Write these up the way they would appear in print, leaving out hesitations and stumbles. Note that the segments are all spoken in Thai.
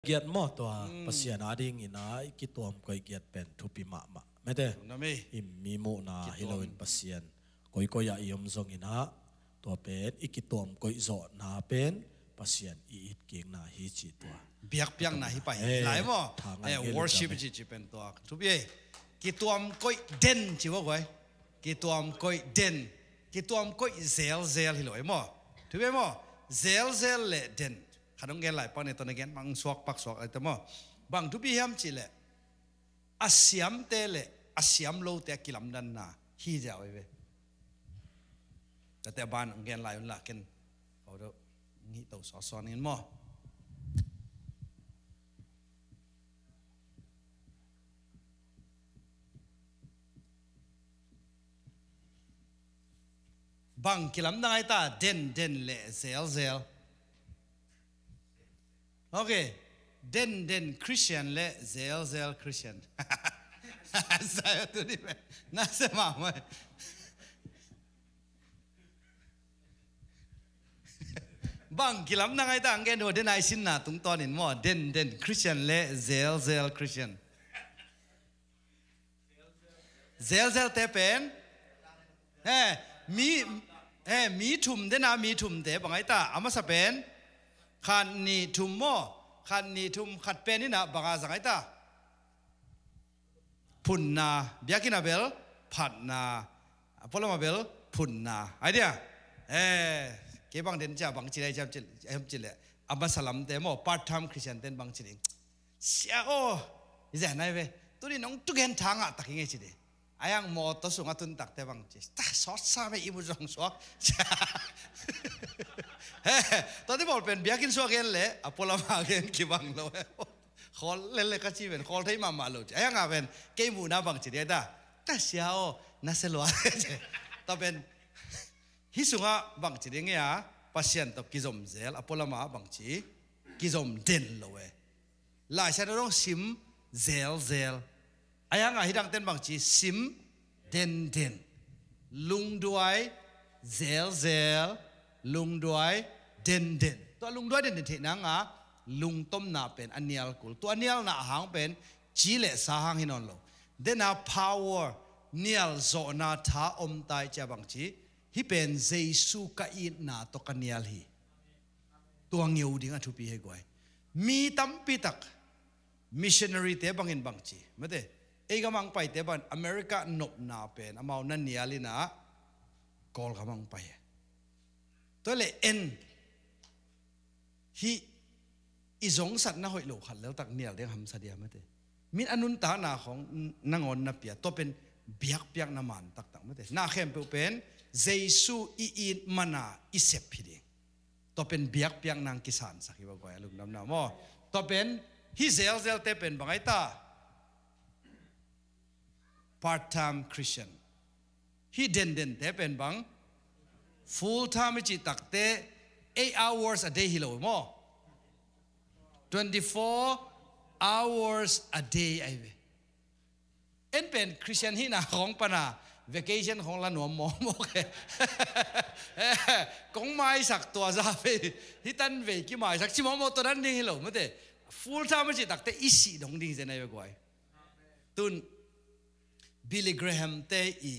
เกียรติมอตัวภาษาหน้าดิ่งอินาคิดตัวมก็เกียรติเป็นทุปิมะมะไม่ได้อิมมีโมนาฮิโลอินภาษาก็อยากยมทรงอินาตัวเป็นอิคิดตัวมก็อิโซนาเป็นภาษาอีอิดเก่งนาฮิจิตัวเบียกเปียงนาฮิไปหลายมั้งworship จิเป็นตัวทุบยัยคิดตัวมก็เด่นจิวะก้อยคิดตัวมก็เด่นคิดตัวมก็เซลฮิโลมั้งทุบยัยมั้งเซลเล่เด่นขนมเกลไหลปนในตอนนี้บางสวกปักสวกอะไรแต่มั้งบางทุบยัยมจิเล่อาเซียมเตเล่อาเซียมโลเตกิลัมดันนาฮีเจ้าไอ้เว้แต่บ้านเกลไหลอุ่นละกันเขาดูงี้ตัวสอนนี่มั้งบางกิลัมดังไอ้ตาเด่นเล่เซลโอเคเด่นคริสเตียนเล่เซลคริสเตียนใช่ตัวนี้ไหมน่าเสียมากไหมบางกิลัมดังไอ้ตาอังเกนดูเด่นไอซินน่ะตรงตอนนี้มั้งเด่นคริสเตียนเล่เซลคริสเตียนเซลเตเป็นมีทุ่มเดน่ามีทุ่มเดบางไอ้ตาอามาสเปนขันนี่ทุ่มโมขันนี่ทุ่มขัดเป็นนี่นะบางอาสังไอ้ตาพุนนาเบียกินาเบลผัดนาพลมาเบลพุนนาไอเดียเก็บบางเดนจ้าบางจิเลจ้าจิเลอามาสลัมเดโมพาร์ทไทม์คริสเตียนเดนบางจิเลเสียโอ้ยจะไหนเว้ตัวนี้น้องตุกเห็นทางอ่ะตักยังไงจิเลayang mo to sunga tun tak te bang chis ta sot sa me ibu jong sok to ti bol pen biakin so gen le apola ma gen ki bang lo khol le ka chi ben khol thai ma ma lo ayang a ben ke mu na bang chi de da ta siao na se lo to ben hi sunga bang chi de nge ya pasien to ki zom zel apola ma bang chi ki zom den lo we la sha rong sim zel ayang a hidang ten bang chi sim den lung duai zel lung duai den to lung duai den the na nga lung tom na pen anial kul to anial na hang pen chi le sa hang hinon lo then a power nial zo na tha om tai cha bang chi hi pen jesu ka i na to kanial hi tuang yeu ding a thu pi he goi mi tam pi tak missionary te bangin bang chi mateไอ้กำลังไปแต่บ้านอเมริกานบนาเป็นอามานั่นเนี่ยลินะกอลกำลังไปตัวเล่เอ็นฮีอีสงสัตว์น่าหอยโลขัดแล้วตักเนี่ยเรียกหำสัตย์ไม่ได้มินอนุนตาหนาของนางอนนับเปียตัวเป็นเบียกน้ำมันตักไม่ได้น่าเข้มเป็นเจสูอีนมานาอิเซพิดิตัวเป็นเบียกนางกิสานสักทีว่าไงลูกน้ำโมตัวเป็นฮีเซลเตเป็นบางไอตาpart-time Christian ฮีเด่นเตเป็นบัง full-time จิตักเต8 hours a day ฮิโลมั้ง24 hours a day ไอ้เว้เอ็นเป็น Christian ฮีน่ะของปนา vacation ของละหนูมอมโอเคกงไม้สักตัวซะไปฮิตันเวกี่ไม้สักชิมอมตัวนั้นดิ้งฮิโลมั้งเต full-time จิตักเตอีสีดงดิ้งเจนไอ้เว้กวยตุนบิลลี่แกรแฮมเตอี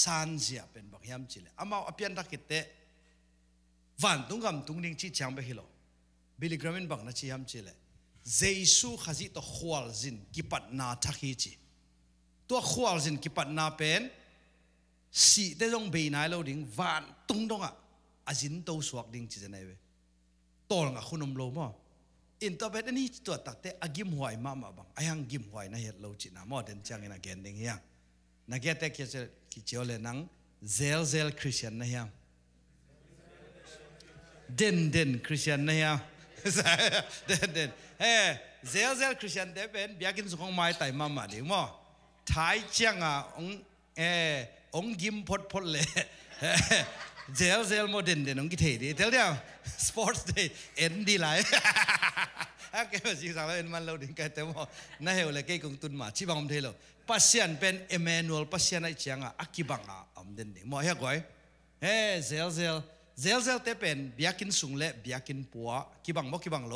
ซานเซียเป็นบักยามจิเลอามาอภิยันตักเตวันตุงกำตุงดิ้งชีจางไปฮิโลบิลลี่แกรแฮมบักนัชยามจิเลเจสูขจิตขวาลจินกิปัตนาทักฮิจิตัวขวาลจินกิปัตนาเป็นสีเตจงเบย์นายเราดิ้งวันตุงดงอ่ะอาจินโตสวกดิ้งจิเจนไอเวโตลงอ่ะคุณอมโลมั้งอินเตอร์เน็ตนี่ตัวตักเตะกิมหวยมาบังไอ้ยังกิมหวยนะเห็ดเราจีน่ามอเดินจังอินาเกนดิ้งยังนักเก็ตเตะคิดเจอเลยนังเซลคริสเตียนนะยังเด่นคริสเตียนนะยังเด่นเซลคริสเตียนเตะเป็นเบียกินสุขของไม้ไต่มาดิ้งมั้งท้ายเจียงอ่ะองกิมพดเลยเซลโมเด่นองกิเทดีเท่าเดียวสปอร์ตเดย์เอ็นดีไลท์แกมาสิสังแล้วเอ็นมันเราดิ้งแกแต่ว่าน่าเหวเลยแกคงตุนมาชิบังอมเทโลปัสเซียนเป็นเอเมนูเอลปัสเซียนไอเชียงอ่ะอักกิบังอ่ะอมเด่นมั่วเฮ้ยก้อยเซลเตเป็นเบียกินสุงเล่เบียกินปัวกิบังบ่กิบังโล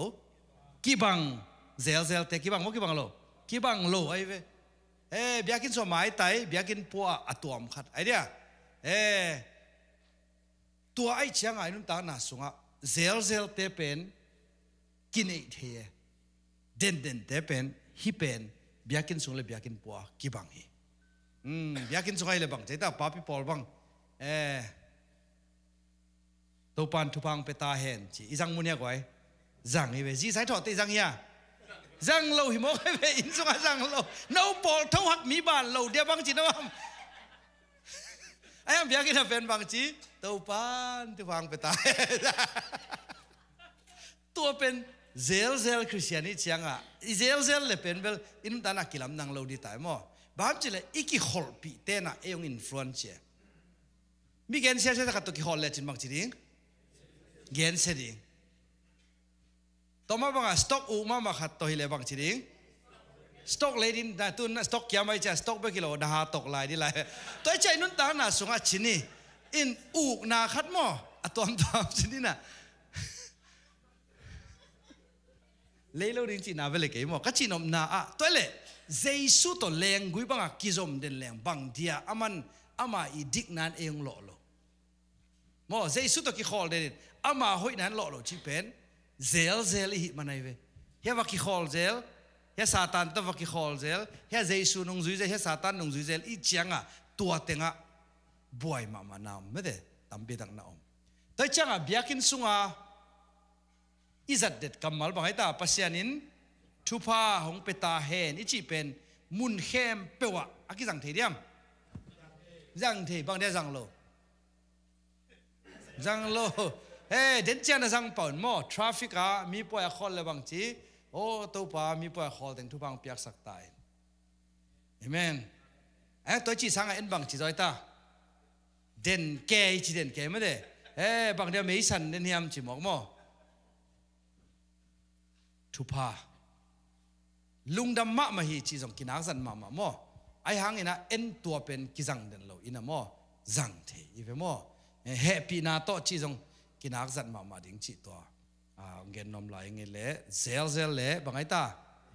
กีบังเซลแต่กีบังว่ากีบังโลไอ้เว้เบียกินสมัยไตเบียกินปัวอัตวมขัดไอเดียตัวไอ้เชียงไอ้นุ่นตาหนาสุงะเซลเตเป็นกินไอเทียเด่นเตเป็นฮิเป็นเบียกินสุงเลยเบียกินปัวกีบังฮีเบียกินสุงไอ้เลยบังใจตาป้าพี่ปอลบังตัวปันทุพังเปตาเห็นจีอีจังมุเนี่ยก้อยจังไอ้เวจีสายถอดตีจังเฮียจังเราหิมะไอ้เวอินสุงะจังเราเนาปอลเท่าหักมีบ้านเราเดียบังจีนะว่าไอ้ยังเบียกินเป็นบังจีตัวปันทุพังเปตาตัวเป็นเซลคริสเตียนิเชียงอ่ะเซลเลยเป็นเวลอินตานักกิลามนังเราดีตายมั้งบ้านจีเลยอีกขอลปีเตน่ะเอองอินฟลูเอนเซียมีเกณฑ์เสียจะขัดตัวกี่ขอลเลยจินบังจีดิงเกณฑ์เสียดิงต่อมาบังอ่ะสต็อกอูมาขัดตัวฮิเลบังจีดิงสต็อกเลยดินแต่ตุนสต็อกยังไม่ใช่สต็อกไปกิโลด่าตกลายดิเลยตัวใจนุ่นตาหน้าสุงาชินีอินอูกนาขัดมั้งอะตัวชินีน่ะเลยเราดินจีน่าเวลเกี่ยมั้งก็จีนอมน่าอ่ะตัวเลยเจสุตัวแรงกุยบังอ่ะกิจอมเดินแรงบังเดียอามาอีดิกนันเองหล่อมั้งเจสุตัวกี่ขอลเดินอามาหอยนั้นหล่อชิเป็นเซลอีมันไงเว้ยเฮียว่ากี่ขอลเซลเฮียซาตานตัวว่ากี่ขอลเซลเฮียเจสุนงซุยเซลเฮียซาตานนงซุยเซลอีเจียงอ่ะตัวเต็งอ่ะบ่อยมานามไม่ได้ตั้มเปิดังน้าอมแต่จังอ่ะเบียกินสุงอ่ะอิจัดเด็ดกำมัลบางไอ้ตาปัสยานินทุพาหงเปตาเฮนอิจิเป็นมุนเข้มเปวะอากิจังเทียมจังเทียบางเดียจังโลเฮ้เดินเจ้าหน้าจังป่อนมั่วทราฟิกอ่ะมีป่วยขอลเลยบางทีโอ้ตัวป้ามีป่วยขอลแต่งทุพางเปียกสักตายเอเมนตัวจีสังเอ็นบางจีจอยตาเด่นแก่จีเด่นแก่ไม่ได้บางเดียไม่สันเด่นเฮียมจีหมอกมั่วทุพาลุงดำมะมาฮีจีจงกินอาสันมามั่วไอ้หางอินะเอ็นตัวเป็นกิจังเด่นเราอินะมั่วจังเทอีเวมั่วแฮปปี้นาโตจีจงกินอาสันมาดิ้งจีตัวเงินนมไหลเงินเละเซลเละบางไอ้ตา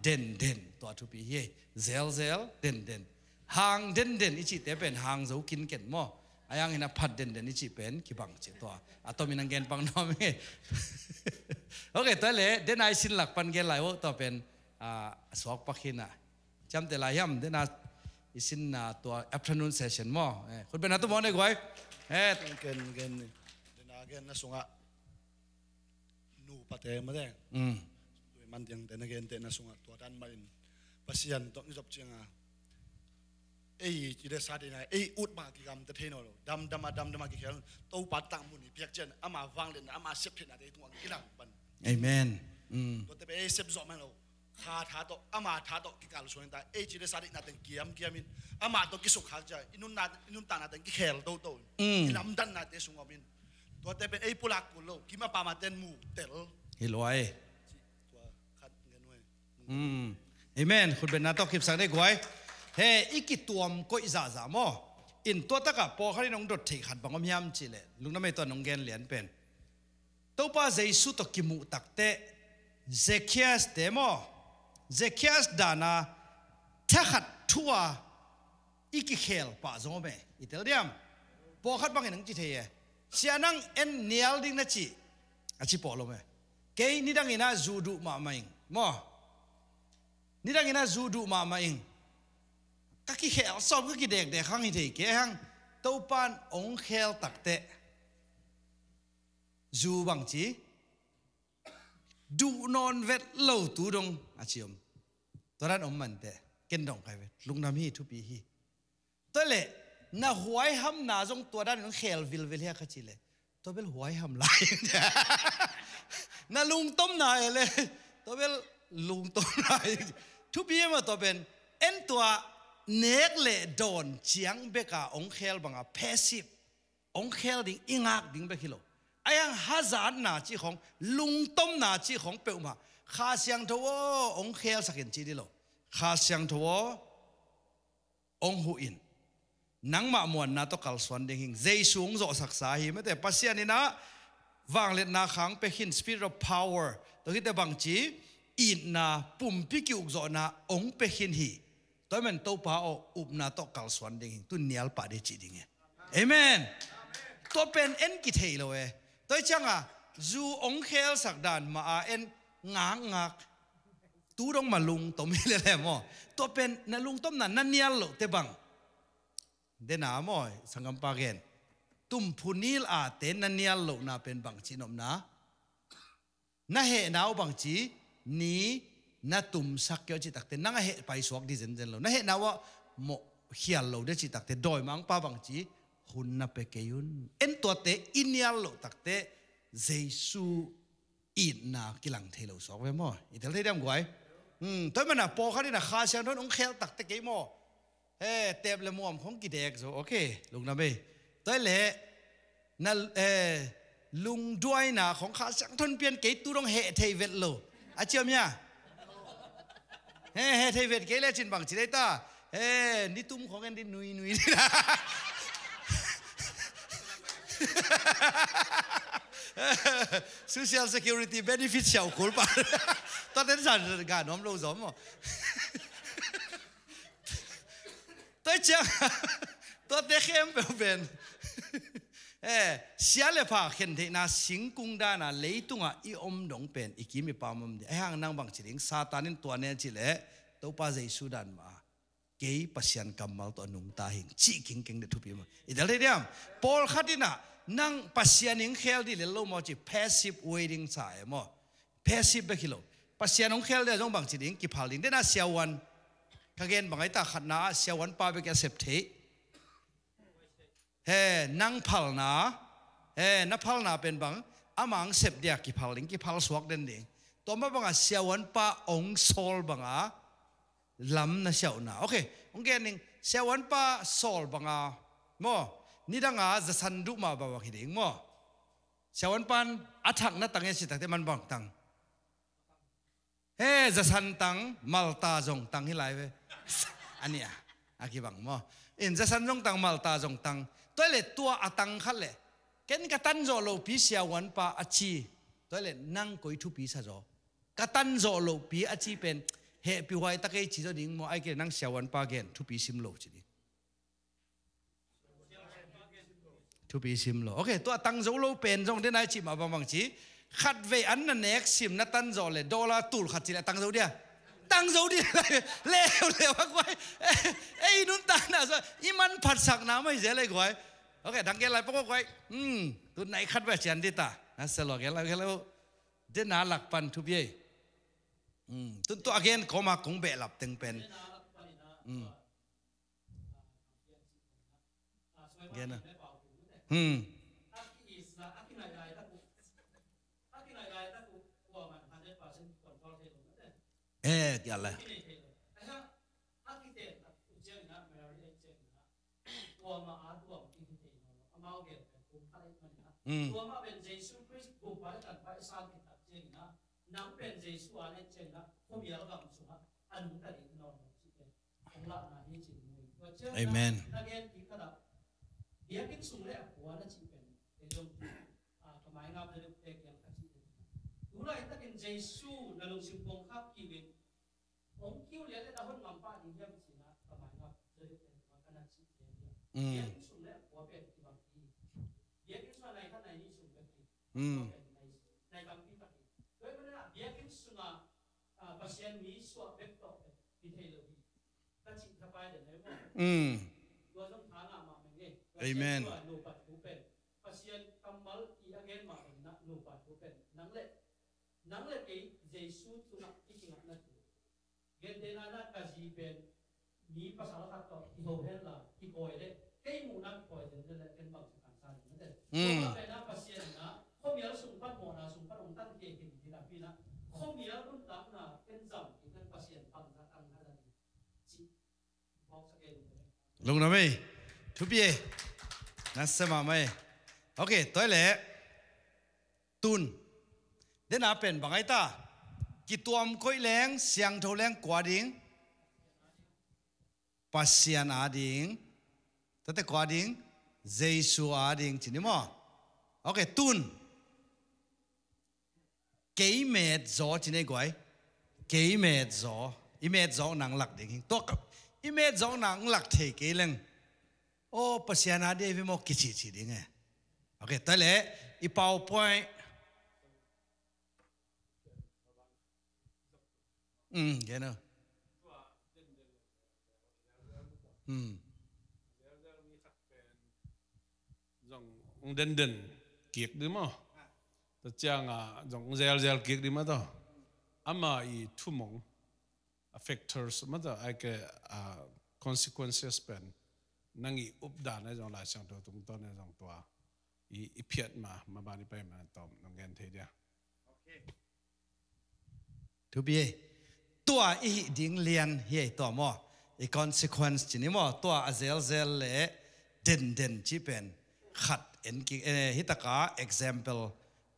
เด่นตัวทุปีเย่เซลเด่นหางเด่นอิจิเตเป็นหางจะกินเก่งมั่วไอ้หางอินะพัดเด่นอิจิเป็นกิบังจีตัวตัวมีนังเงินปังน้อมเงี้ยโอเคตัวเละเด่นไอสินหลักปันเงินไหลว่าตัวเป็นสวกปักหินะจำแต่ละย่ำเด่นอิสินตัว afternoon session มั่วคุณเป็นนักตัวมั่วได้ไว้เกินเด่นนะสงะนูปะเตมาได้ด้วยมันยังเด่นเด่นนะสงะตัวดันมาอินปัสยันต้องจบเชียงจีเดสาดีนะอุดมากี่คำแต่เทนอลดำมากี่ครั้งตัวปัดตั้งมุนีเพียกเจนอามาฟังเลยนะอามาเซฟเทนอะไรตัวกี่หลังบันเอเมนตัวแต่เป็นเซฟจอมันเราท้าตัวอามาท้าตัวกี่การส่วนแต่จีเดสาดีนะแต่กี่มินอามาตัวกี่สุขหักใจอินุนตานะแต่กี่แขลตัวกี่ลำดันนะแต่สงบมินตัวแต่เป็นปุลักกุลโลกี่มาปามาเต้นมูเตลฮิลอยตัวขัดเงินไว้เอเมนคุณเป็นนักต้องคลิปสั่งได้กวยเฮ้อีกิตัวมก็อิจฉาโมอินตัวตะกับพอเขาได้น้องดดที่ขัดบังอมยามจีเลยลุงน้ำไม่ตัวน้องเกนเหรียญเป็นตัวป้าเจสุตกิมุตักเตเซคียสเตโมเซคียสดานาถ้าขัดทัวอีกิเคลป้าจงเมอิตาเลียมพอขัดบังเห็นนังจีเทียเสียนังเอ็นเนียลดิ้งนัจีอาชีพพอลงไหมเกยนี่ดังอินาจูดูมาไม่โมนี่ดังอินาจูดูมาไม่ก็กี่เขลสอบก็กี่เด็กข้างหินที่เกี่ยงตัวปานองเขลตักเตะจูบังจีดูนอนเวทเล่าตูดงอาชีพตอนนั้นมันเตะเกินดงใครเวทลุงน้ำฮีทุปีฮีตัวเล่น่าหวยห้ำน่าจงตัวด้านของเขลวิลเฮียขจิเล่ตัวเป็นหวยห้ำไหลน่าลุงต้มนายเลยตัวเป็นลุงต้มนายทุปีมาตัวเป็นเอ็นตัวเนกเล่โดนเชียงเบกาองเคลบังอาเพสิบองเคลดิ่งอิงักดิ่งเบกิโลไอ้ยังฮัซาร์นาจีของลุงต้มนาจีของเปลมาข้าเสียงทัวองเคลสักเห็นจีดิโลข้าเสียงทัวองหูอินนังมามวนนาตกัลสวนดิ่งหิงเจสูงโจสักสาหิไม่แต่ปัสยานี่นะวางเล็ดนาขังไปหิน spirit of power ตัวที่แต่บางจี in na pum pi ki uk zo na ong pe hin hi toy men to pa o up na to kal swan ding tu nial pa de chi ding amen to pen en ki thei lo e toy changa zu ong khel sak dan ma a en ngak ngak tu dong ma lung to mi le mo to pen na lung tom na nial lo te bang de na mo sangam pa gen tum phunil a te na nial lo na pen bang chinom na he nau bang chi ni na tum sak kyo chi takte nang he pai suak di zen zen lo na he nawa mo hial lo de chi takte doi mang pa bang chi hun na pe ke yun en to te inial lo takte jesu in na kilang thelo sok ve mo itel thei dam gwai toy mana po kha ni na kha siang don ong khel takte ke mo tep le mom khong ki dek zo okay lung na be toy le na lung duai na khong kha siang thon pian ke tu dong he thei vet lo a chiam ya he thei vet ke le chin bang chi dai ta ni tum khong en di nui nui social security benefit xiao khul pa ta den san ga nom lo zom mo tôi chẳng tôi để khem bèo bền xia lệ phà khen thế na sinh cung đa na lấy tung à i đồng bền i kimi pa mầm đi hàng năng bằng chỉ đến Satanin tua nên chỉ lệ tôi pa dây Sudan mà cái pasian kamal to nung ta hình chỉ kinh kinh để thu bì mà idal thế điam Paul khadina năng pasian hình khel đi lệ lâu mà chỉ passive waiting sai mà passive bê kilo pasian ông khel để giống bằng chỉ đến kịp hal đến na siawan kagen bangai ta khatna siawan pa be ka sep the nang phal na na phal na pen bang amang sep dia ki phal suak den ding to ma banga siawan pa ong sol banga lam na siaw na okay ong gen ning siawan pa sol banga mo ni danga za sandu ma ba ki ding mo siawan pan athak na tange si tak te man bang tang za san tang malta jong tang hi lai ve ania aki bang mo in za san jong tang malta jong tang toilet tua atang khat le ken ka tan zo lo pi sia wan pa achi toilet nang koi thu pi sa zo ka tan zo lo pi achi pen he pi hwai ta ke chi zo ding mo ai ke nang sia wan pa gen thu pi sim lo chi di thu pi sim lo okay to atang zo lo pen jong de nai chi ma bang bang chi khát về ăn là nét sim na tan rồi là $1 tụt khát chỉ là tăng dấu đi leo quá quay ấy nún tan nào rồi iman phật sạc nào mới dễ lại quay ok đăng cái lại bóc quay tụi này khát về chuyện đi ta nó sẽ lo cái lại đến nào lạc pan thu bia tụi again có mà cũng bẹ lập từng pen again kia là Amen. ông kêu lấy ta hôn ngắm pa đi nhâm chỉ là tầm ảnh ngọc rồi mà cái này chỉ việc sùng lẽ của bên thì bằng gì việc cái số nàyท่านnàyนี่sùng bên thì này bằngที่ปฏิด้วยมันน่ะviệc cái sùngปัจจัยมีส่วนเบ็ดต่อที่เทเลยตั้งจิตสบายเดี๋ยวเลยว่าตัวต้องฐานะมาเป็นไง Amen โนปัดหูเป็นปัจจัยกำมัลอีอเกนมาเป็นโนปัดหูเป็นนังเล็กไอ้เยซูตุนักที่จริงนักเกิดเดินหน้าการจีเป็นมีภาษาละคัดต่อที่โหเห็นละที่คอยเลยใกล้หมู่นักคอยเดินเลยเป็นบางสิ่งต่างๆนั่นเองตัวเป็นนักภาษานะข้อมีอะไรสุ่มพัดหมอนะสุ่มพัดองค์ตั้งเก่งที่ดับพี่นะข้อมีอะไรรุ่นตั้งนะเป็นจำที่นั่นภาษาตั้งนะตั้งนั่นเองจีบอกสักเองลงนะไม่ทุบยี่นั่นสมาไม่โอเคตัวเล่ตุนเดินหน้าเป็นบางไอ้ตากิตัวมก้อยแรงเสียงโทแรงกว่าดิ่งปัสยานาดิ่งแต่กว่าดิ่งเจสุอาดิ่งจริงไหมโอเคตุนเกย์เมดจอจริงไหมก้อย cái mệt gió image gió nang lak ding to image gió nang lak thei ke leng o pasiana de vi mo kichi chi ding e okay ta le i PowerPoint cái nào ông den kiek đi mà ta chăng dòng zel kiek đi mà đó ama i thu mong factors mà đó ai cái consequences pen năng i upda này dòng lại sang đầu tung to này dòng tua i phiệt mà bạn đi bay mà tóm nông gen thế dia thứ bie tua i ding lian hi to mo i consequence chini mo tua zel le den chi pen khat en ki hitaka example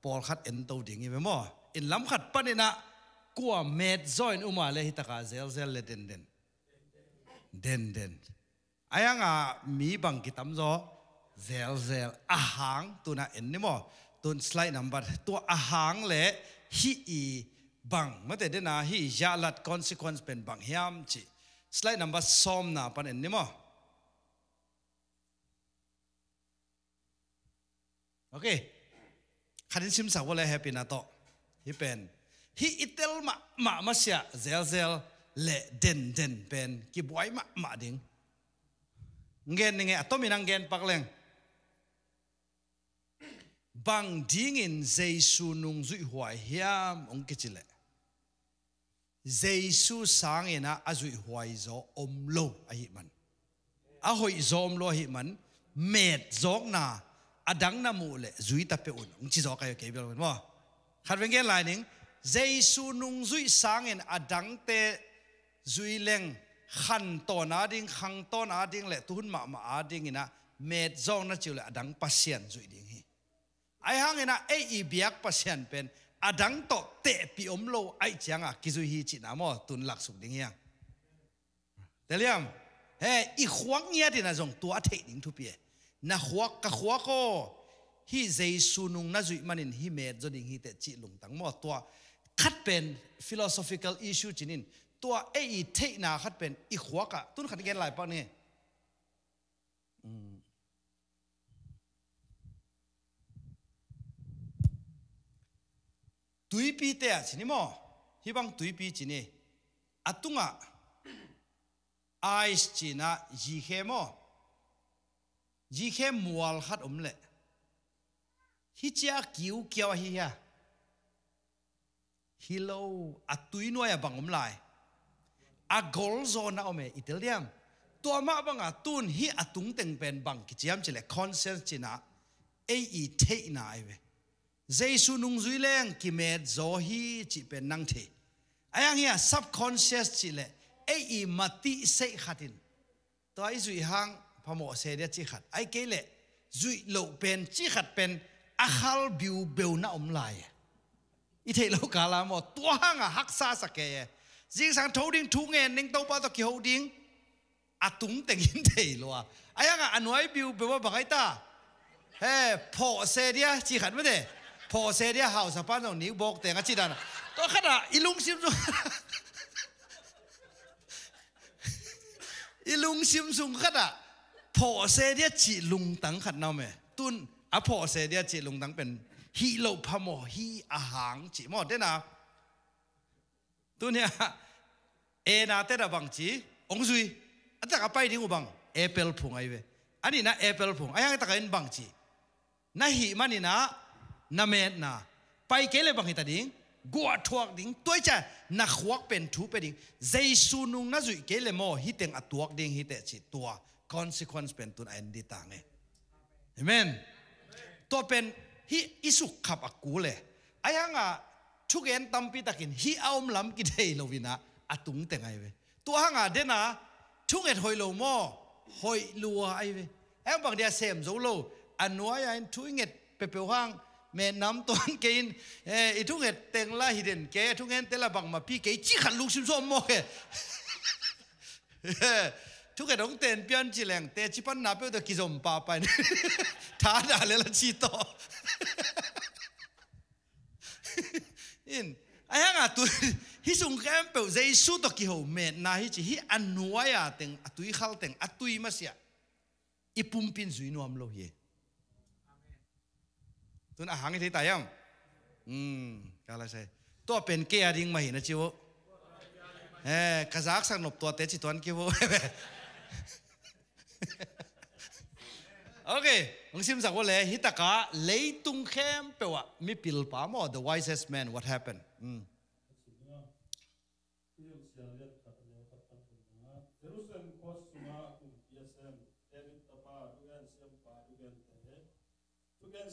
Paul khat en to ding i mo in lam khat panina kwa met join uma le hitaka zel le den ayanga mi bang kitam zo zel ahang tuna en ni mo tun slide number tua ahang le hi i bang mate de na hi jalat consequence pen bang hiam chi slide number som na pan en ni mo okay kharin sim sa wala happy na to hi pen hi itel ma sia zel le den pen ki boy ma ding ngen nge atomi nang gen pakleng bang ding in jesu nung zui huai hiam ong kichile jesu sang ina azui huai zo omlo a hi man a hoi zom lo hi man met zok na adang na mu le zui ta pe un ong chi zo kai ke bel mo khat wen gen lai ning jesu nung zui sang in adang te zui leng khan to na ding khang to na ding le tun ma ading ina met zong na chiu le adang pasien zui ding hi ai hang ina e biak pasien pen adang to te pi omlo ai changa kizui hi chi na mo tun lak suk ding yang teliam he i khwang nya din na zong tua the ding thu pi na khwak ka khwa ko hi jesu nung na zui manin hi met zo ding hi te chi lung tang mo tua khat pen philosophical issue chinin tua e the na khat pen i khwaka tun khat gen lai pa ne tui pi te a chini mo hi bang tui pi chini atunga ice china ji khe mo ji khe mual khat omle hi cha kiu kiaw hi ya hilo atui noya bang omlai a gol zona ome italiam to ma banga tun hi atung teng pen bang ki chiam chile conscience china e the na ai we jesu nung zui leng ki met zo hi chi pen nang the ayang hi subconscious chile e mati sei khatin to ai zui hang phamo se de chi khat ai ke le zui lo pen chi khat pen a khal biu beu na omlai i the lo kala mo to hang a haksa sake jing sang thoding thu ngen ning to pa to ki hoding atung tengin thei lo ayanga anoi biu be ba bangai ta he pho se dia chi khat me de pho se dia house pa no ni bok te nga chi dan to khana ilung sim su ilung sim sung khana pho se dia chi lung tang khat na me tun a pho se dia chi lung tang pen hi lo phamo hi a hang chi mo de na tu nia e na te da bang chi ong zui ata ka pai ding u bang apple phung ai we ani na apple phung ayang ta ka in bang chi na hi mani na met na pai ke le bang hi ta ding gua thuak ding toi cha na khwak pen thu pe ding jesu nung na zui ke le mo hi teng atuak ding hi te chi tua consequence pen tun an di tang e amen to pen hi isuk khap akule ayanga thugen tampi takin hi aum lam ki thei lovina atung te ngai we to hanga dena thunget hoilo mo hoi lua ai we em bang dia sem zo lo anwa ya in thuinget pepe hang me nam ton kein e thunget teng la hiden ke thungen tela bang ma pi ke chi khan lu sim so mo ke thunget ong ten pian chi leng te chi pan na pe to ki zom pa pa tha da le la chi to in ayanga tu ฮิสุงแคมเปิลเจสุตกิโฮเมนนาฮิจิฮิอันนัวยาเต็งอตุยขัลเต็งอตุยมาเสียอีปุ่มปินจุยนวมโลเฮตุนอาหารที่ตายังกาลาใช่ตัวเป็นเกียร์ดิ้งมาเห็นนะจิวกระซักสักหนบตัวเตจิตวันกิวโอเคมึงซิมสักว่าเลยฮิตากะเลยตุงเข้มเปว่ามีปิลปามอ the wisest man what happened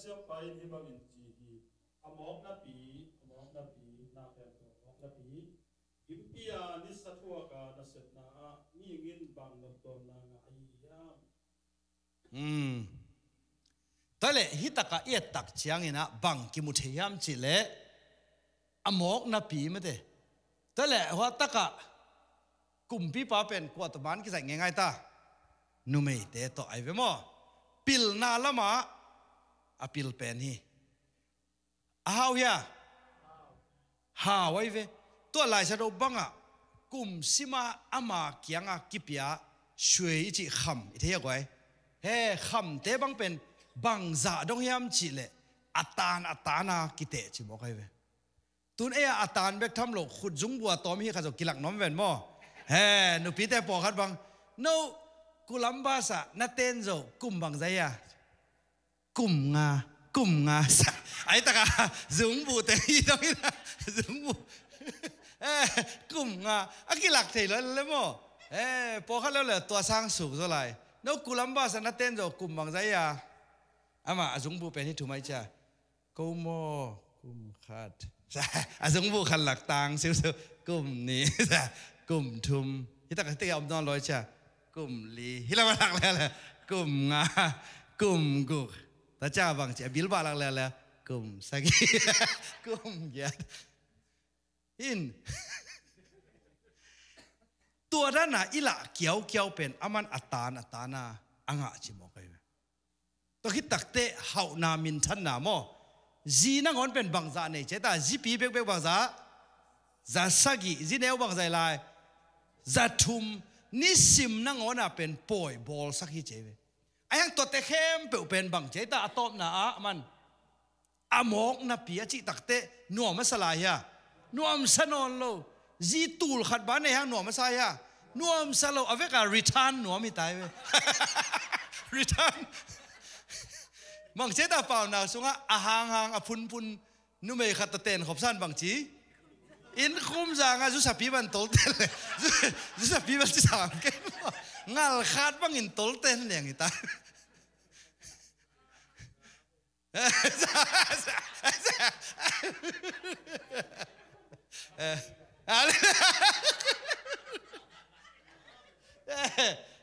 siap pain hibangin cihi amok napi na pen amok napi impia ni satwa ka na setna ni ngin bang doktor na ngaiya tale hitaka iet tak chiangina bang kimutheyam chile amok napi mate tale wa taka kumpi pa pen ko to ban ki sai ngai ta numei te to ai ve mo pil na lama apil pen hi how ya how ai ve to lai sa do banga kum sima ama kianga kipia shui chi kham i the goi he kham te bang pen bang za dong yam chi le atana kite chi mo kai ve tun e atan bek tham lo khut jung bua tom hi kha jo kilak nom ven mo he nu pi te po khat bang no kulamba sa na ten zo kum bang za ya kum nga sa ai ta ka jung bu te hi dong ina jung bu kum nga akilak thei lo le mo po khat lo le to sang su zo lai no kulamba sa na ten zo kum bang za ya ama jung bu pe ni thu mai cha ko mo kum khat sa jung bu khan lak tang siu kum ni sa kum thum hi ta ka te om don loi cha kum li hi la ma lak le kum nga kum gu ta cha bang che bil ba lak le kum sagi kum ya in ตัวนั้นน่ะอีละเกี่ยวเป็นอามันอัตานาอ่างะจิโมกายตัวคิดตักเตะเฮานามินทันนาโมจีนังอนเป็นบางจาเนี่ยเจตาจีปีเบกบางจาจะสักกี่จีเนวบางใจลายจะทุ่มนิสิมนังอนเป็นป่วยบอลสักกี่เจเวไอ้ยังตัวเตะเข้มเป็นบางเจตาตอบนามันอามอกนาปีจิตักเตะนัวมาสลายฮะนัวมสนนโลจีตูลขัดบ้านในห้างนัวมาสายฮะนัวมสโลเอาไว้กับรีทันนัวมีตายเวรีทันบางเจตาเปล่าหนาสุงะอาหางอพุนนุ่มเอขัดเต้นขบสั้นบางจีอินคุมจางะจุสปีบันตลเต้นเลยจุสปีบันที่สามเก่งงาลขาดบางอินตลเต้นอย่างนี้ตาย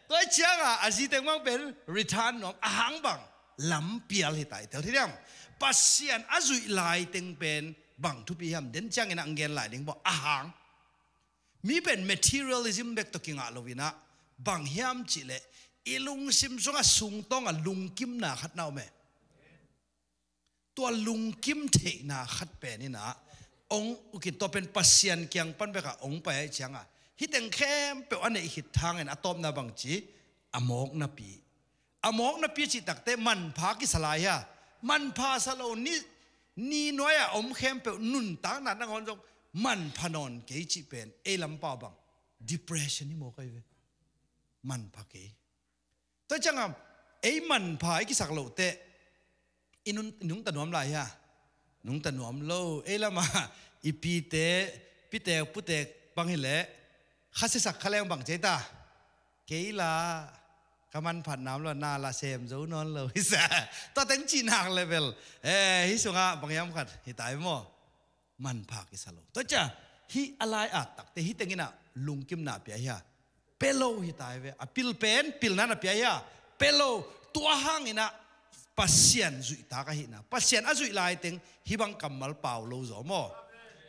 ตัวเชียงอ่ะอาชีพเต็งมังเป็นรีทันน้องอาหางบังลำเปียลให้ตายเท่าที่เรื่องปัสเซียนอาจุยลายเต็งเป็นบังทุปีhamเด่นจังเงินอังเกนลายเต็งบอกอาหางมีเป็น materialism เด็กตะกิงอ่ะโลวินะบังhamจิเลอีลุงซิมซงอ่ะสุงต้องอ่ะลุงกิมนาขัดนาวแม่ตัวลุงกิมเทนาขัดเป็นนี่นะองค์อุกินตัวเป็นปัสเซียนเกียงปั้นไปกับองค์ไปเชียงอ่ะฮิตเต็งแค่เปอันไหนฮิตทางเงินอะตอมนาบังจีอมอกนาปีอมอกนาปีจิตักเตมันพากิสลายะมันพาสโลนี่น้อยอะอมเข้มเปนุนต่างนั้นนังคนจงมันพนอนเกจิเป็นเอลัมปาบัง depression นี่โมกไอเวมันพาเกตัวจังอ่ะเอมันพากิสักโลเตอินุงตะนวมลายฮะนุงตะนวมโลเอละมาอีปีเตปีเตปุเตบังเฮเลข้าศึกสักขแรงบังเจตาเกล้าขมันผัดน้ำแล้วนาลาเซมจูนอนเลยฮิสะตัวเต็งจีนหักเลเวลฮิสุงะบางยามขัดฮิตายมั้งมันพากิสโลตัวจ้าฮิอะไรอ่ะตักแต่ฮิเต็งน่ะลุงกิมนาเปียฮะเปโลฮิตายเวอปิลเป็นปิลนั่นเปียฮะเปโลตัวห้างนี่นะปัสเซียนจุยตากะฮินะปัสเซียนอาจุยลายเต็งฮิบังกัมมัลเปล่าโลจอมอ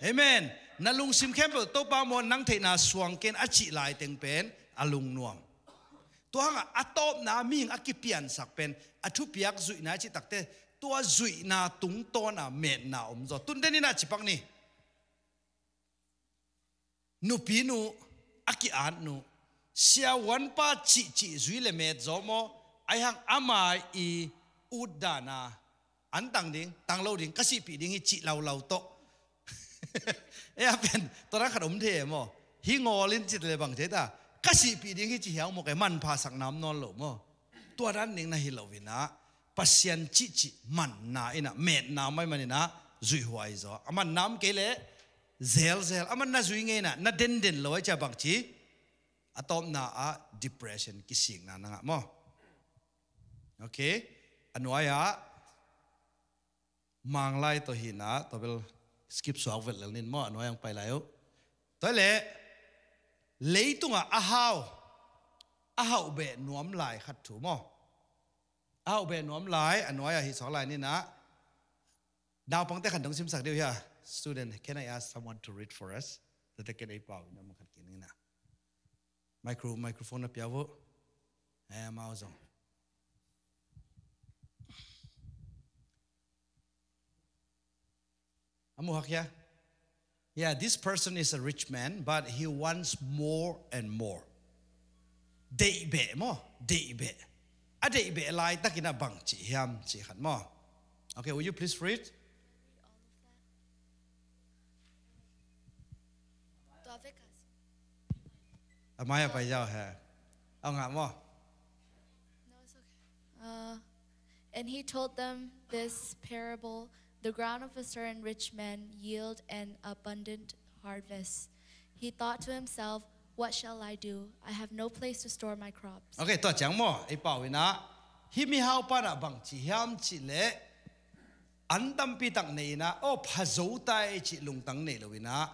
เอเมนนั่นลุงซิมเข้มเปิดโต๊ะปามอนนั่งเทน่าสวงเกนอาจิลายเต็งเป็นอาลุงนวมตัวหางอะตอบนามิงอากิเปียนสักเป็นอาทุเปียกจุยนาจิตักเตตัวจุยนาตุงโตนาเมนนาอมจอตุนเดนี่นาจิปักนี่ nu pi nu aki an nu sia wan pa chi zui le met zo mo ai hang ama I udana an tang ding tang lo ding kasi pi ding hi chi lau to e a pen to ra khanom the mo hi ngolin chit le bang che ta kasi pi ding hi chi hiang mo ke man pha sak nam non lo mo to ran ning na hi lo wina pasien chi man na ina met na mai manina zui huai zo aman nam ke le zel aman na zui nge na den lo cha bang chi atom na a depression ki sing na nga mo okay anuaya manglai to hina to bel skip so vel nin mo anuayang pai layo to le leitunga ahau be nuam lai khat thu mo ahau be nuam lai anuaya hi so lai ni na now pang te khan dong sim sak deu ya student can I ask someone to read for us that they can ai pau na mo khat kin na microphone na piawo mau zong amu hakya yeah this person is a rich man but he wants more and more dei be a dei be lai takina bang chi hiam chi khan mo okay will you please read amaya pai jao ha ang nga mo no it's okay and he told them this parable. The ground of a certain rich man yield an abundant harvest. He thought to himself, what shall I do? I have no place to store my crops. Okay, to chang mo ai pau ina hi mi hau pa na bang chi hiam chi le an tam pi tak nei na o phazo tai chi lung tang nei lo ina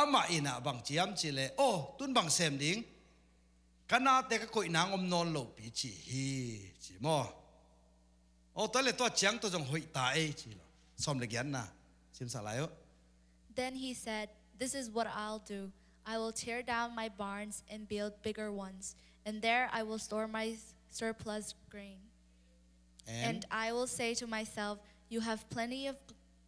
ama ina bang chi hiam chi le o tun bang sem ding kana te ka koi nang om non lo pi chi hi chi mo o to le to chang to jong hoi ta ai chi lo Then he said, this is what I'll do. I will tear down my barns and build bigger ones, and there I will store my surplus grain. And I will say to myself, you have plenty of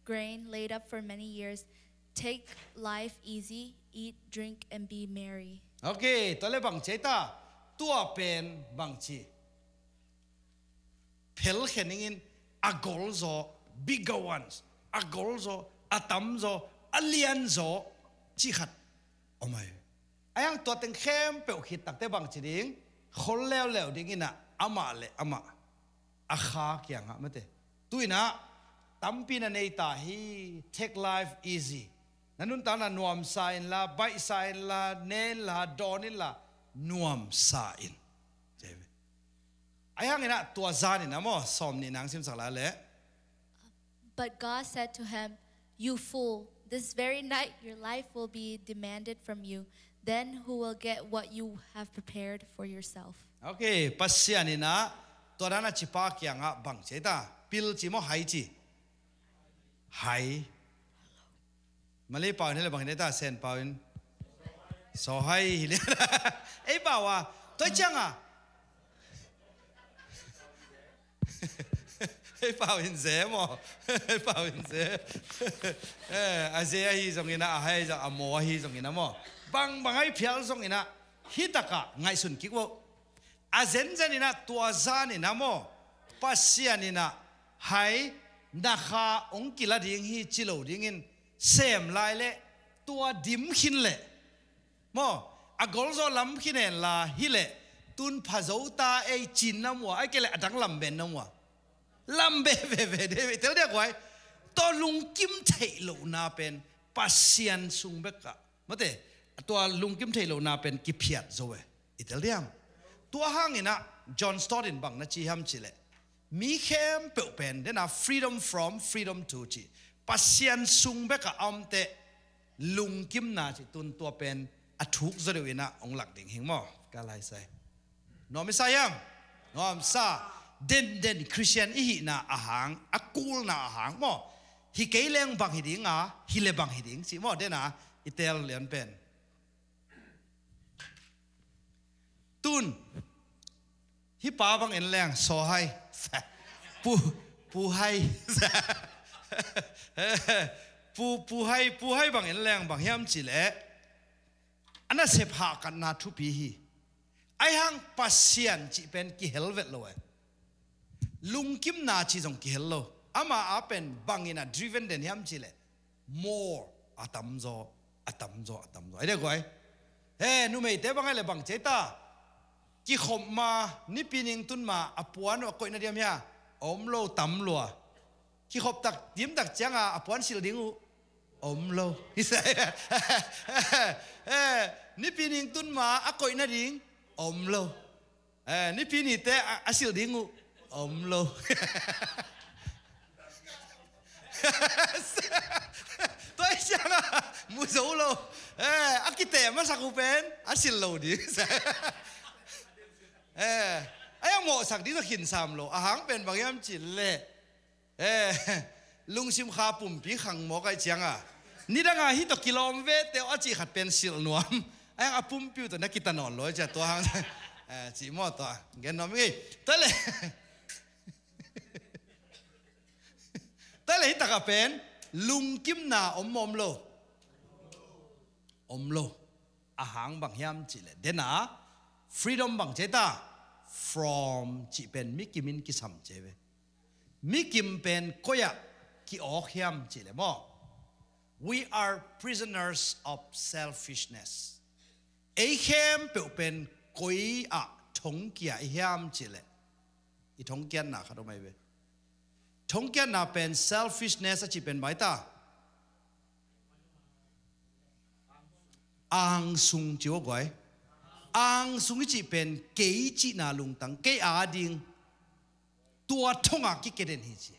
grain laid up for many years. Take life easy, eat, drink, and be merry. Okay, tole bang cheta, tua pen bang chi. Pel kheningin agolzo. Bigger ones, a golzo, a tamzo, a lianzo, chichat. Oh my. Ayang to teng khem pe hit tak te bang chiding, khol leo ding ina ama le ama. A kha kyang ha mate. Tuina tampi na nei ta hi take life easy. Nanun ta na nuam sa in la, bai sa in la, nen la, donin la, nuam sa in. Ayang ina tua zani na mo som ni nang sim sala le. But God said to him, you fool, this very night your life will be demanded from you. Then who will get what you have prepared for yourself? Okay, pasyan na torana chipa kya nga bang cheta pil chi mo hai chi hai mali pa ne bang ne ta sen pa in so hai hile ei ba wa to changa ei pa in ze mo ei pa in ze a ze hi zong ina a hai za a mo hi zong ina mo bang ai phial zong ina hitaka ngai sun ki wo a zen ina tua zan ina mo pasian ina hai na kha ong kila ding hi chilo ding in sem lai le tua dim khin le mo a gol zo lam khinen la hi le tun phazo ta ei chin na mo ai ke le adang lam ben na mo lam be de tel de kwai to lung kim thei lo na pen pasian sung be ka mate to lung kim thei lo na pen ki phiat zo we itel diam tua hang ina John Stott in bang na chi ham chile mi khem pe pen de na freedom from freedom to chi pasian sung be ka amte lung kim na chi tun tua pen athuk zo de ina ong lak ding hing mo ka lai sai no mi sayam no am sa den Christian ihi na ahang akul na ahang mo hi keileng bang hidinga hile bang hiding si mo de na itel lian pen tun hi pa bang en leng so hai pu hai pu hai bang en leng bang hiam chi le อันนั้นเสพหากันนาทุปีฮีไอ้หังปัสเซียนจีเป็นกิเฮลเวตโลลุงกิมนาจีจงกิเฮลโลอามาอาเป็นบังอินะ driven เดนยามจีเล more อาตัมโซไอ้เด็กไว้เฮ้นุ่มไอ้เต้บังไงเลยบังเจตากิขมมานี่ปีนิงตุนมาอปวนว่าก่อยนาเดียมยาอมโลตัมลัวกิขบตักยิ้มตักจังอปวนสิลดิงูอมโลฮิสนี่ปีนิงตุนมาก่อยนาดิงอมโลนี่ปีนี้เต้อสิลดิงูอมโลตัวจังมุโซโลอากิเตมันสักกูเป็นอสิลโลดิไอ้ยังโม่สักดีสักหินสามโลอาหารเป็นบางอย่างจิเล่ลุงชิมขาปุ่มปีขังหมอไก่เจียงนี่ดังไงฮิตกิโลเมตรเดียวอาจีขัดเป็นสิลนวมไอ้ยังปุ่มปิ้วตัวนักกีตาร์นอนลอยจะตัวหางจีมอตัวเงี้ยน้องมีตัวเลยฮิตกะเป็นลุงกิมนาอมโลอาหารบางอย่างจิเล่เดน่าfreedom บางเจตา from จีเป็นมิกิมินกิสัมเจเวมิกิมเป็นก็อยากกิออกยามจีเลยมั้ง we are prisoners of selfishness ไอ้เข้มเป็นก็อยากทงเกียยามจีเลยอีทงเกียนน่ะเขาทำไมเวทงเกียนน่ะเป็น selfishness จีเป็นไหมตาอังซุงจิวกวยอังสุงจีเป็นเกยจีนาลุงตังเกยอาดิงตัวทงอากิเกเดนฮิจี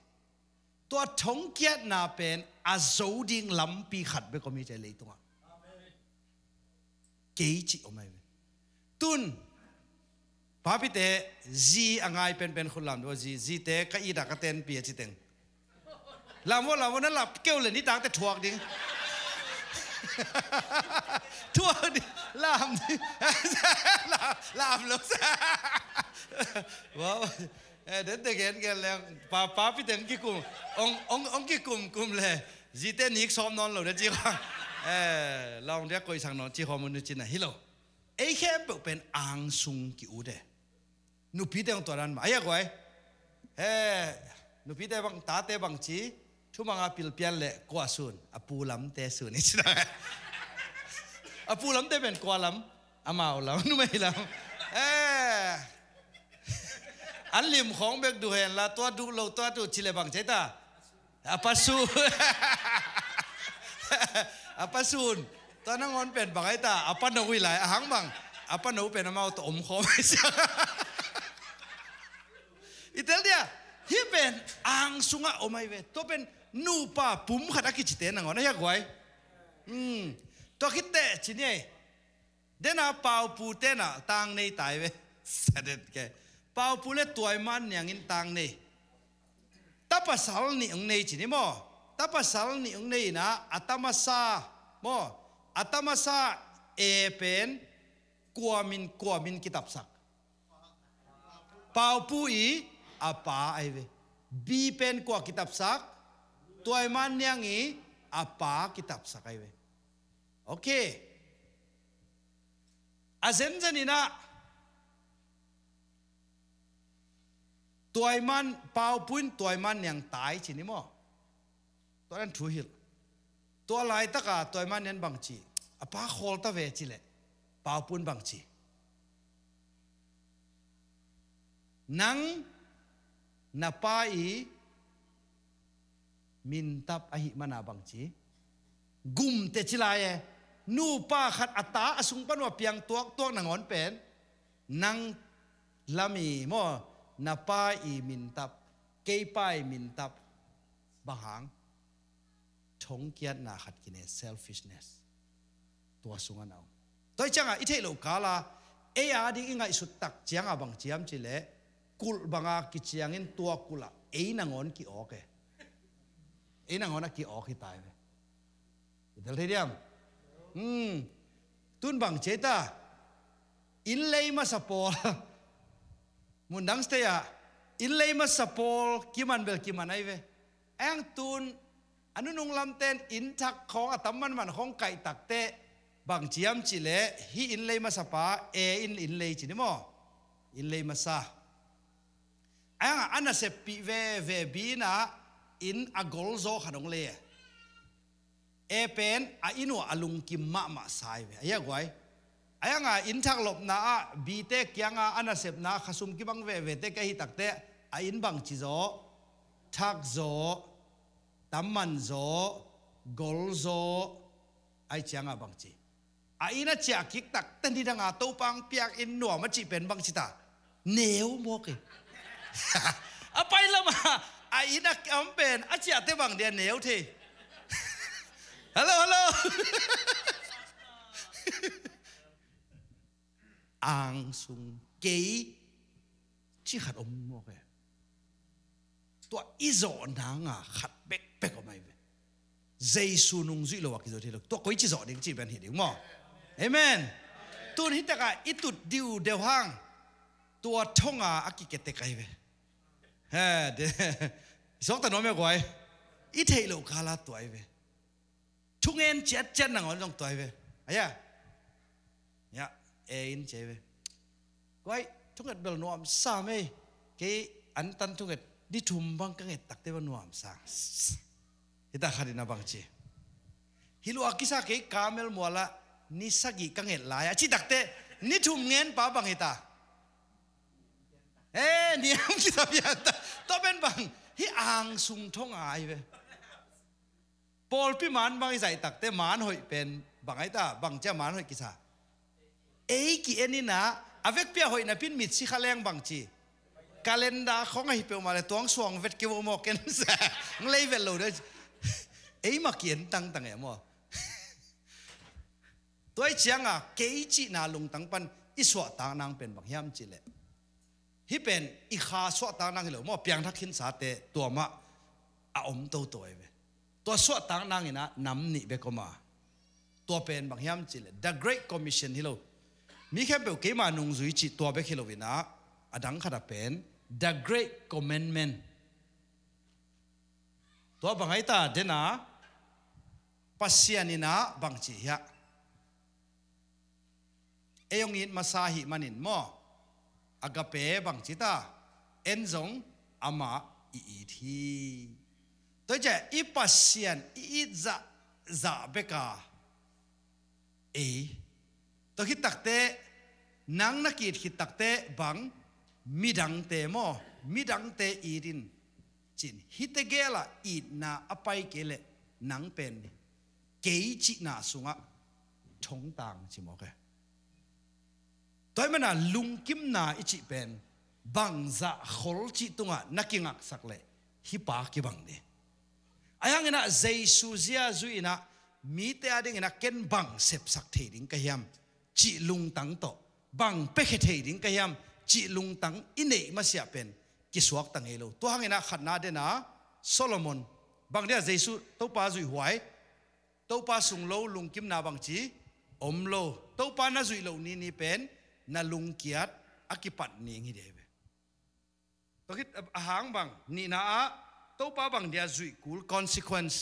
ตัวทงเกียนาเป็นอาโซดิงลำปีขัดเบก็มีใจเลยตัวเกยจีโอไม่ตุนพาพิเตจีอ่างไงเป็นคนลำด้วยจีเตก็อีดักเตนเปียจิเตงลำว่านั่นหลับเกลเลยนี่ตังแต่ถวกดิงทั่วดิลามดิลามลูกว้าวเด็กเห็นกันแล้วป้าพี่เต็งกี่กลุ่มองกี่กลุ่มเลยจีเต้นิกซ้อมนอนหรือเด็กจีว่าลองเรียกคุยสั่งนอนจีฮอมนุจินะฮิโลไอ้แค่เป็นอังซุงกี่อุดเดนุพี่เต็งตัวนั้นมาไอ้ยังไงนุพี่เต็งบังตาเต็งบังจีทุกมังอาปิลเปียนเละกว่าส่วนอปูลำเตะส่วนนี่ใช่ไหมอปูลำเตะเป็นกว่าลำอามาลำนู่นไม่ลำอันลิมของเบกดูเห็นละตัวดูเราตัวดูชิเลบังใช่ตาอปัสสูตอนนั้นงอนเป็นบังไอ้ตาอปันนวิไลอาหังบังอปันนวเป็นอามาตัวอมคอไม่ใช่อิตาเลียที่เป็นอังสุงะโอไม่เวตัวเป็นนูป้าปุ่มขัดกิจเตนังอ๋อนะยักไว้ตัวคิดเตะชิเนี่ยเดน่าเป่าปูเตน่ะตังในตายเวเสด็จแกเป่าปูเล่ตัวมันอย่างอินตังในตับภาษานี่องในชินี่มั้งตับภาษานี่องในนะอัตมาซามั้งอัตมาซาเป็นกวามินกิตับสักเป่าปูอีอาป้าไอเวบีเป็นกว่ากิตับสักตัวมันยังงี้อาป้ากิตับสักไอเวโอเคอาเซนเจนี่นะตัวมันเป่าปุ่นตัวมันยังตายชินี่มั้งตัวนั้นถูหิลตัวลายตะกาตัวมันยังบังจีอาป้าโคลตะเวจิเลยเป่าปุ่นบังจีนังnapai mintap ahi mana bangci gum te chilaye nu pa khat ata asung panwa piang tuak nangon pen nang lami mo napai mintap keipai mintap bahang thong kiat na khat kine selfishness tua sungan au toi changa ithei lo kala e adi inga isut tak chianga bang chiam chile kul banga kichiangin tua kula nangon ki oke nangon ki oki tai ve idal thediam tun bang cheta in lei ma sapol mundang steya in lei ma sapol kiman bel kiman ai ve ang tun anu nung lam ten in thak khong atam man khong kai tak te บางจีมจิเลฮีอินเลยมาสปาเออินเลยจินิโมอินเลยมาซาอันนั้นเสพปีเวบีน่ะอินอากอลโซขนมเลยเอเป็นอินัวอลุงกิมมาสายเว้ยยังไงอินทักลบน่ะบีเตกยังอันนั้นเสพน่ะขสุมกิบังเวเตกฮิตักเตอินบางจิโซทักโซตัมมันโซกอลโซไอเชียงบางจีอินน่ะเจ้าคิกตักเต้นที่ดังอาตัวปังเปียกอินหนัวมันจีเป็นบางจิตาเหนียวมากไปละมาอินักอัมเป็นอาจารย์เตบังเดียนเหนียวทีฮัลโหลอ่างสุงเกยที่ขัดอมมอกตัวอิโซนังขัดเป๊กออกมาเจสุนุงจุลวักอิโซทีตัวก้อยจิโซดิ้งจีเป็นหิดิ้งมั้งเอเมนตัวนี้แต่ก็อิตุดดิวเดียวห้างตัวท่องอากิเกตเตกไอเวเฮ้เดสองตนอมยังไงอีเทโลคาลาตัวไอเวทุกเงินเจ็ดนังอันตรงตัวไอเวอะไรเนี่ยเอ็นเจเวไว้ทุกเงินเบลนวมสามเอ้เกอันตันทุกเงินดิทุ่มบังกังเงินตักเตวันนวมสามฮิตาขาดินาบังเจฮิโลอากิสาเกกาเมลมัวละนิสกิกังเงินลายจิตักเตนิทุ่มเงินป้าบังฮิตาเนี่ยคิดว่าต้องเป็นบางที่อ่างสุงท่องอายไปปอลพี่มันบางใส่ตักแต่มันหอยเป็นบางไอ้ตาบางเจ้ามันหอยกิซ่ากี่อันนี้นะอเวกเปียหอยนะพินมิดสิขะแรงบางจีกาเลนดาของไอ้เปียวมาเลยตัวสวงเวทเกี่ยวมอกกันแสงเลยเวลโลด้วยมาเขียนตั้งไงมั่วตัวเชียงเกยจีนาลงตั้งปันอิสวะต่างนางเป็นบางยามจีเลยที่เป็นอีขาสวดต่างนางเหล่ามั่วเปียงทักขินสาเตตัวมะอมตัวเองตัวสวดต่างนางนี่นะนำนี่เบกมาตัวเป็นบางยามจิเล The Great Commission ที่เรามีแค่เปลวเกี่ยมานุงจุยจิตัวเบกฮิโลวินะอดังขนาดเป็น The Great Commandment ตัวบางไอ้ตาเดนะปัสยานินะบางจีฮะยงอินมาสาหิมันินมั่วอากาเปบังจิตาเอ็นซงอามาอีทีตัวเจ้าอีปัสยันอีจะเบกาตัวคิดตักเตนังนักกีดคิดตักเตบังมิดังเตโมมิดังเตอีดินจินฮิตเกล่าอีนาอภัยเกลนังเป็นเกยจินาสุงะชงต่างจิโมเกตัวมันน่ะลุงกิมนาอิจิเป็นบังจะขอลจิตุงะนักกิงักสักเลยฮิปากิบังเนี่ยไอ้ยังน่ะเจสุเซียจุยน่ะมีแต่อะไรเงี้ยเก็นบังเสพสักเทดิงก็ยังจิลุงตังโตบังเป็กเทดิงก็ยังจิลุงตังอินเนมาเสียเป็นกิสวกตังเอโลตัวยังน่ะขัดนาเดนะโซโลมอนบังเดียเจสุตัวป้าจุยหวยตัวป้าสุงโลลุงกิมนาบังจีอมโลตัวป้าน่ะจุยโลนี่เป็นนาลุงเกียรติอากิปัตนี่งี้เดียวตัวคิดหางบังนี่นะตัวป้าบังเดียจุยกูล consequence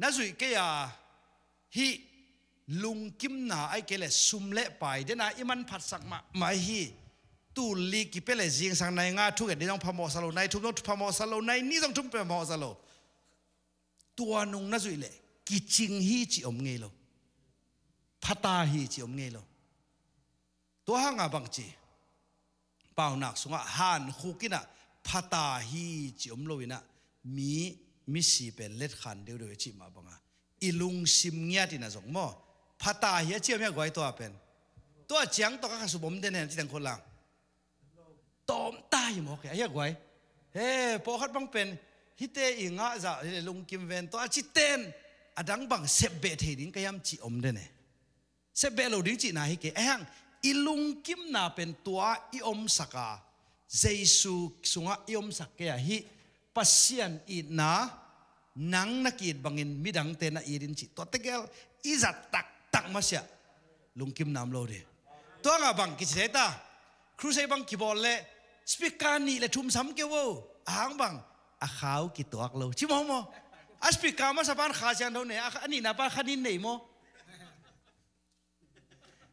น่าจุยเกียฮีลุงกิมนาไอเกลสุมเละไปเดี๋ยวนะอิมันผัดสักมาฮีตูลีกิเปเลจิงสังในงาทุกอย่างที่ต้องพมอสโลในทุกต้องพมอสโลในนี่ต้องทุ่มพมอสโลตัวนุงน่าจุยเละกิจิงฮีจิอมเงโลพัตาฮีจิอมเงโลตัวห้างบางจีเป่าหนักสงะฮันคุกินะพัตาฮีจิอมโลวินะมีสีเป็นเล็ดขันเดียวจิมาบังอิลุงซิมเงียตินะสงโมพัตาฮีเจียมยังไงตัวเป็นตัวเจียงตัวข้าสุบมเดนเห็นที่ต่างคนละตอมตายหมดแกยังไงพอขัดบังเป็นฮิเตอิงะจะลุงกิมเวนตัวจิเตนอดังบังเซบเบทดิ้งก็ยำจิอมเดนเซบเบโลดิ้งจินาฮิเกอิลุงกิมนาเป็นตัวอิอมสักาเจสุสุงะอิอมสักเกียฮิปัสยันอีนานังนักกีดบังอินมิดังเตนะอีรินจิตัวเตเกลอิจัดตักมาเสียลุงกิมนามโลเดตัวงาบังกิจเสตาครูเซบังกิบอลเล่สปิกานีเล่ทุ่มซ้ำเกวหางบังอาขาวกิตัวกโลชิมอมอสปิกามาสะพานขาเชียนเท่าไหนอันนี้นับว่าขันินไหนโม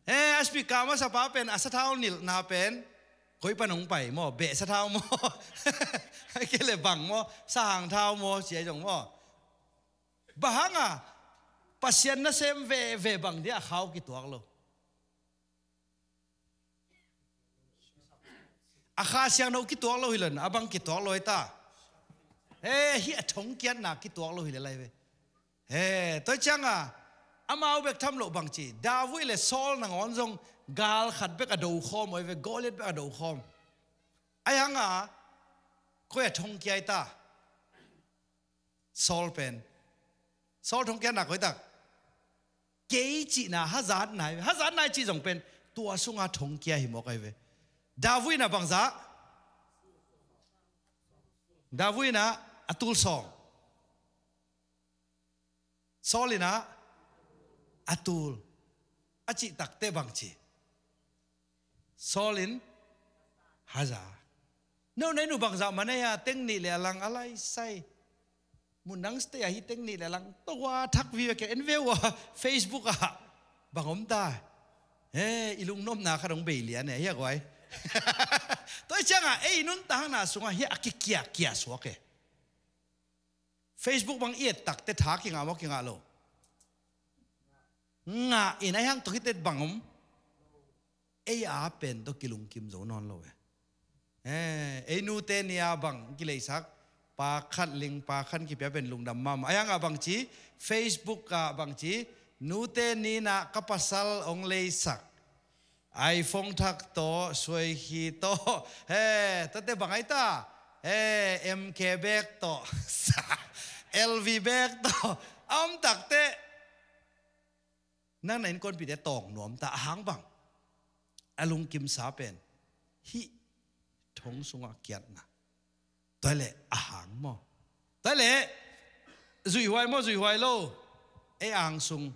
as pi kama sa pa pen asathaw nil na pen koi panong pai mo be sathaw mo ke le bang mo sa hang thao mo sia jong mo bahanga pasien na sem ve bang dia khaw ki tuak lo akha siang no ki tuak lo hilen abang ki tuak lo ta hi thong kian na ki tuak lo hile lai ve to changa amao bek tham lo bang chi David le Saul na ngon jong gal khat bek ado khom oi ve Goliath bek ado khom ayanga ko ya thong kiai ta Saul pen Saul thong kian na ko ta ke chi na hazard nai chi jong pen tua sunga thong kiai hi mo kai ve David na bang za David na atul song Saul na atul achi takte bang chi Saulin haza no nei nu bang za manaya teng ni le lang alai sai munang ste hi teng ni le lang to wa thak vi ke en vewa Facebook a bangom ta ilung nom na kharong be lian ne ya goi tôi changa nun tang na sunga hi akikia so ke Facebook bang iet tak te tha ki nga mo ki nga lo nga inai hang to hitet bangom a pen to kilung kim zo non lo nu te nia bang ki lei sak pa khat ling pa khan ki pe pen lung dam mam ayang abang chi Facebook ka bang chi nu te ni na kapasal ong lei sak iPhone thak to soi hi to to te bangai ta MK bag to LV bag to tak te nang nain kon pi de tong nom ta hang bang alung kim sa pen hi thong sunga kiat na toile ahang mo toile zui huai lo ang sung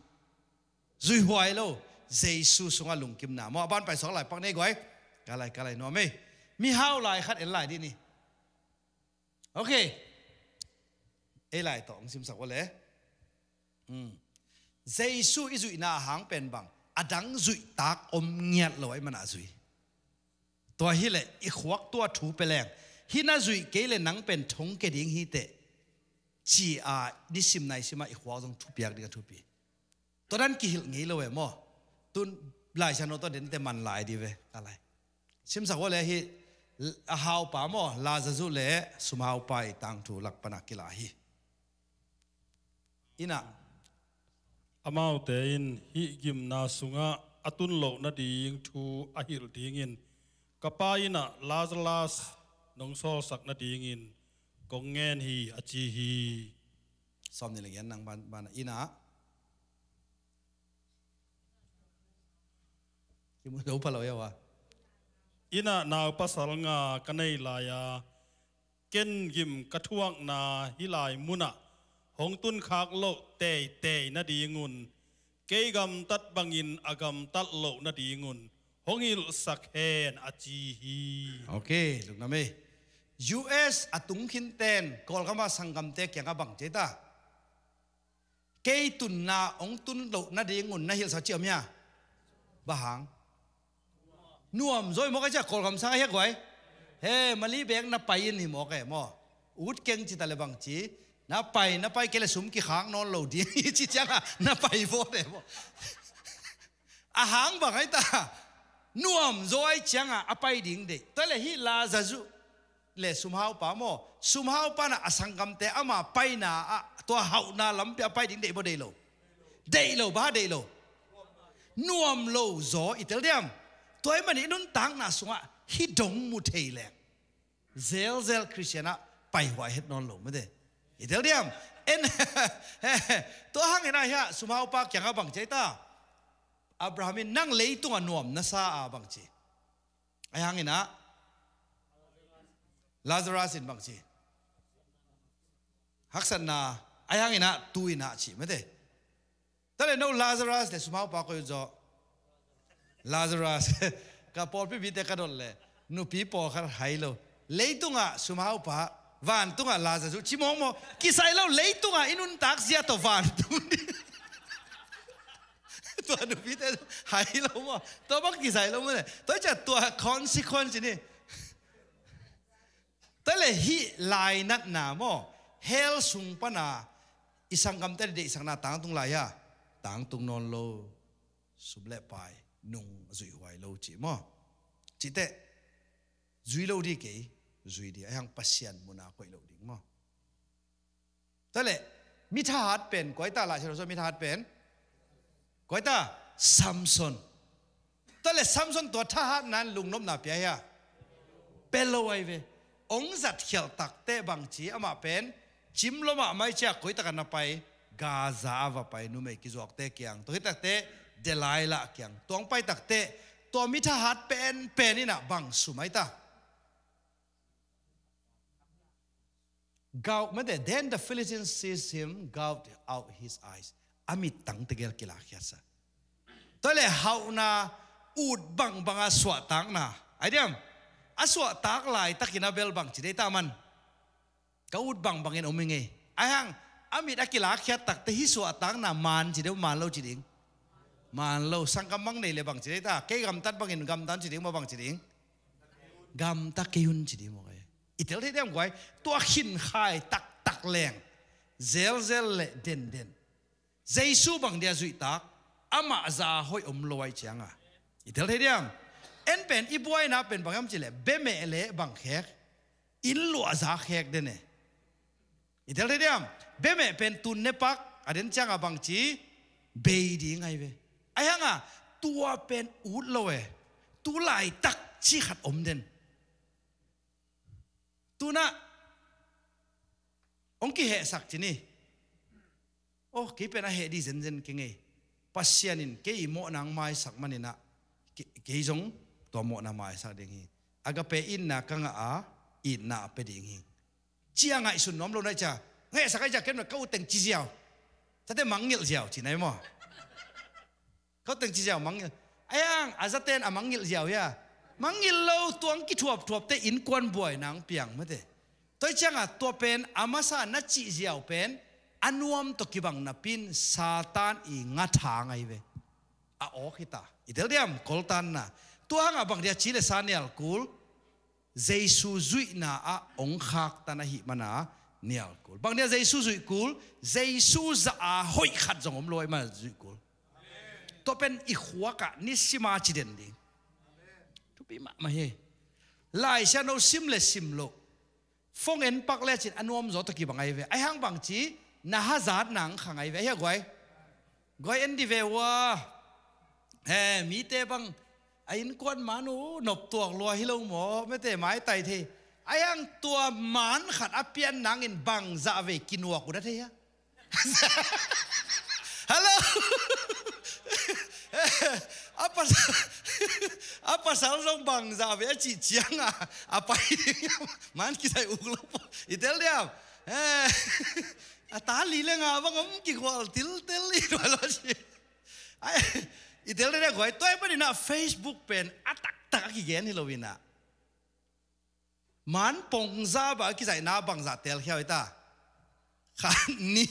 zui huai lo Giêsu sunga lung kim na mo ban pai sok lai pak nei goi kalai no me mi hau lai khat en lai di ni okay lai to ong sim sak wa le Giêsu izui na hang pen bang adang zui tak om ngiat loi mana zui to hi le I khwak to thu peleng hi na zui ke le nang pen thong ke ding hi te chi a ni sim nai sima I khwak jong thu piak ding thu pi to dan ki hil ngei lo we mo tun lai chano to den te man lai di ve kalai sim sak wa le hi a hau pa mo la zazu le sumau pai tang thu lak pana kila hi ina amau te in hi gim na sunga atun lo na ding thu ahil ding in kapa ina Lazarus nong sol sak na ding in kongen hi achi hi som ni le yan nang ban ina kimu do palo ya wa ina na pasal nga kanai la ya ken gim kathuang na hilai muna hong tun khak lo te na dingun ke gam tat bangin agam tat lo na dingun hong hil sak hen achi hi okay luk na me US atung khin ten kol kama sangam te kyang ka bang cheta ke tun na ong tun lo na dingun na hil sa chiam ya bahang nuam zoi mo ka cha kol kam sa he goi mali bek na pai ni mo ke mo ut keng chi tale bang chi na pai ke le sum ki khang non lo di chi changa na pai vo de mo a hang bang ai ta nuam zoi changa a pai ding de to le hi la zazu le sum hau pa mo sum hau pa na asangam te ama pai na to hau na lam pe pai ding de bo de lo ba de lo nuam lo zo itel diam toy mani nun tang na sunga hi dong mu thei le zel Christiana pai hwa het non lo me de itel diam en to hang ina ya sumau pa kyang bang chai ta Abrahamin nang leitung anuam na sa bang chi ai hang ina Lazarus in bang chi haksan na ai hang ina tu ina chi me de tale no Lazarus le sumau pa ko jo Lazarus ka por pi bite ka dol le nu pi po khar hai lo leitunga sumau pa van tunga Lazarus chimong mo kisai lo leitunga inun tak sia to van tu ตัวดูพิเตหายลงมั้งตัวบักกี่ใส่ลงมั้งเนี่ยตัวจะตัว consequence นี่ตัวเลยฮิลายนัดหนามั้ง hell สุงปนาอิสังกำเตเดอิสังนาต่างตรงไหนอะต่างตรงนอนโลสุบเล่ไปนุ่งจุยหวยโลจีมั้งจีเตจุยโลดีกี่จุยดีไอ้ยังปัสยันมุนาคอยโลดีมั้งตัวเลยมิทาฮัดเป็นก้อยตาละเชลโซมิทาฮัดเป็นก้อยตาซัมซอนตัวเลยซัมซอนตัวทหารนั้นลุงนบนาเปียยะเป็นโลไอเวองค์จัดเขียวตักเตะบางจีอามาเป็นจิมลมาไม่เชื่อก้อยตากันนับไปกาซาวะไปนุ่มเอกิจวักเตะเกียงตัวที่ตักเตะเดลายละเกียงตัวไปตักเตะตัวมิทาฮัดเป็นนี่นะบางสุมัยตาgout ไม่ได้ then the Philistines sees him gout out his eyes อามิตังตะเกลกิลาเขียสตัวเลยเฮานาอูดบังบังอาสวะตังนาไอเดียมอาสวะตักลายตักินาเบลบังจีได้ตามันก็อูดบังบังเงินอมิงเงไอฮังอามิตะกิลาเขียตักแต่ฮิสวะตังนามันจีได้มันเล่าจีดิงมันเล่าสังกำบังในเลยบังจีได้ตาเกยกำตัดบังเงินกำตัดจีดิงมาบังจีดิงกำตักเกยุนจีดิงมั้งอีเทลที่เดียมไว้ตัวขินขายตักแรงเซลเล่เด่นเจสูบังเดียจุยตักอามาซาหอยลอยเชียงอ่ะอีเทลที่เดียมเอ็นเป็นอีบวยนะเป็นบางคำจิเล่เบเมเล่บังแขกอินลัวซาแขกเดนเนอีเทลที่เดียมเบเมเป็นตุนเนปักอเดนจังอ่ะบังจีเบย์ดีไงเว้ไอ้ยังอ่ะตัวเป็นอูดเลยตัวไหลตักชี้ขัดอมเด่นตัวน่ะองค์กี่เหตุสักจีนี่โอ้กี่เป็นอะไรดีเซนกี่ไงปัสยานินกี่โมนังไม้สักมันนี่นะกี่จงตัวโมนังไม้สักเด้งหิอากาเปอินนะกังอาอินนะเปดิ่งหิเจียงไงสุนน้อมลงได้จ้ะเฮ้ยสักไอ้จ้ะแค่นั้นเขาแต่งจีเจียวถ้าแต่มังเงียบเจียวจีไหนมั้งเขาแต่งจีเจียวมังเงียบไอ้ยังอาจจะเต้นมังเงียบเจียวเฮียมังยิลโลตัวกิถวบเตอินกวนบ่อยนางเปียงไม่ได้ตัวจังอ่ะตัวเป็นอามาซานัจิเจียวเป็นอันวมตกิบังนับปินซาตานอีงัดทางไงเวอาโอคิตาอีเดียมกอลตันนะตัวหางบังเดียชิเลสานียลกูลเจสุจุยนาอาองคักตันหิมานาเนียลกูลบังเดียเจสุจุยกูลเจสุจะอาหอยขัดจงอมลอยมาจุยกูลตัวเป็นอีขวกะนิสิมาจิเดนดิปีมาเฮลายฉันเอาซิมเลซิมโลฟงเอ็นปักเลจินอันวมจอตะกี้บังไงเวไอห้างบางจีน่าฮะจัดหนังขังไงเวเฮียก้อยเอ็นดีเวว่าเฮ้มีเตบังไอ้อินกวนมานูนบตัวลัวฮิโลหมอไม่เตไม้ไตทีไอ้ห้างตัวหมานขัดอเปียนหนังอินบังจะเวกินวัวกูได้ทีฮะฮัลโหลapa salong bangsa be ci ciang apa man ki sai uglo itel dia tali le nga bang ki khol til li lo si itel dia goi toy pa na Facebook pen atak ki gen hi lowina man pongza ba ki sai na bangsa tel khiao ta khan ni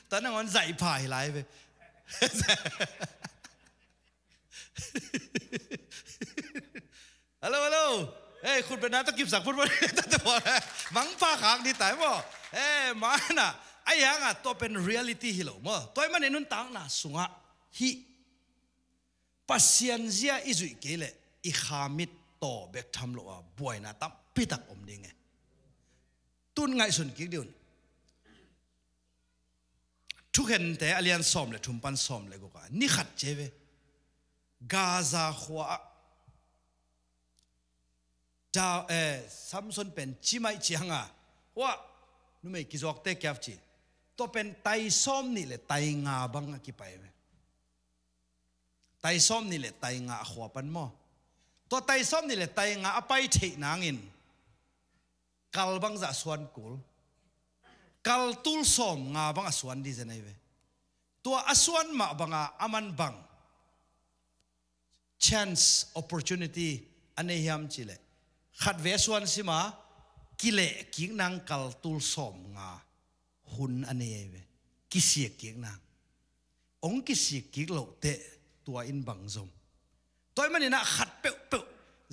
ta na ngon zai phai lai beฮัลโหลเฮ้ยคุณเป็นนักตะกิบสักพูดว่าตั้งแต่บอกมังฟ้าขางที่ไหนบ่เฮ้ยมันน่ะไอ้ยังอ่ะตัวเป็น reality ฮิโลมั้งตัวมันในนู้นต่างน่ะสุงะฮิปัสยันเสียอิจุยเกลอีขามิดต่อเบกทำโลอ่ะบ่อยนะตั้มปิดักอมดิ่งไงตุนไงส่วนกิ๊กเดียวทุกเห็นแต่อเลียนซ้อมเลยทุ่มปันซ้อมเลยกูก็นี่ขัดเจเวกาซาขวาจ้าซัมซุนเป็นชิไม่จีฮังอ่ะว่านุ่มไอ้กิจวัตรเตะแคฟจีตัวเป็นไตซ้อมนี่แหละไตงาบังกี่ไปไหมไตซ้อมนี่แหละไตงาขวาปันมั่วตัวไตซ้อมนี่แหละไตงาไปเทนางอินกัลบังจะสวนกุลกัลตุลซ้อมงาบังสวนดีจะไหนเว้ตัวสวนมาบังอามันบังchance opportunity อันนี้ยามจิเลขัดเวสวนสิมากิเลกิ่งนางกัลตุลสอมงาหุนอันนี้เวกิเสียกิ่งนางองกิเสียกิ่งโลเต ตัวอินบังซมตัวมันนี่นะขัดเปะ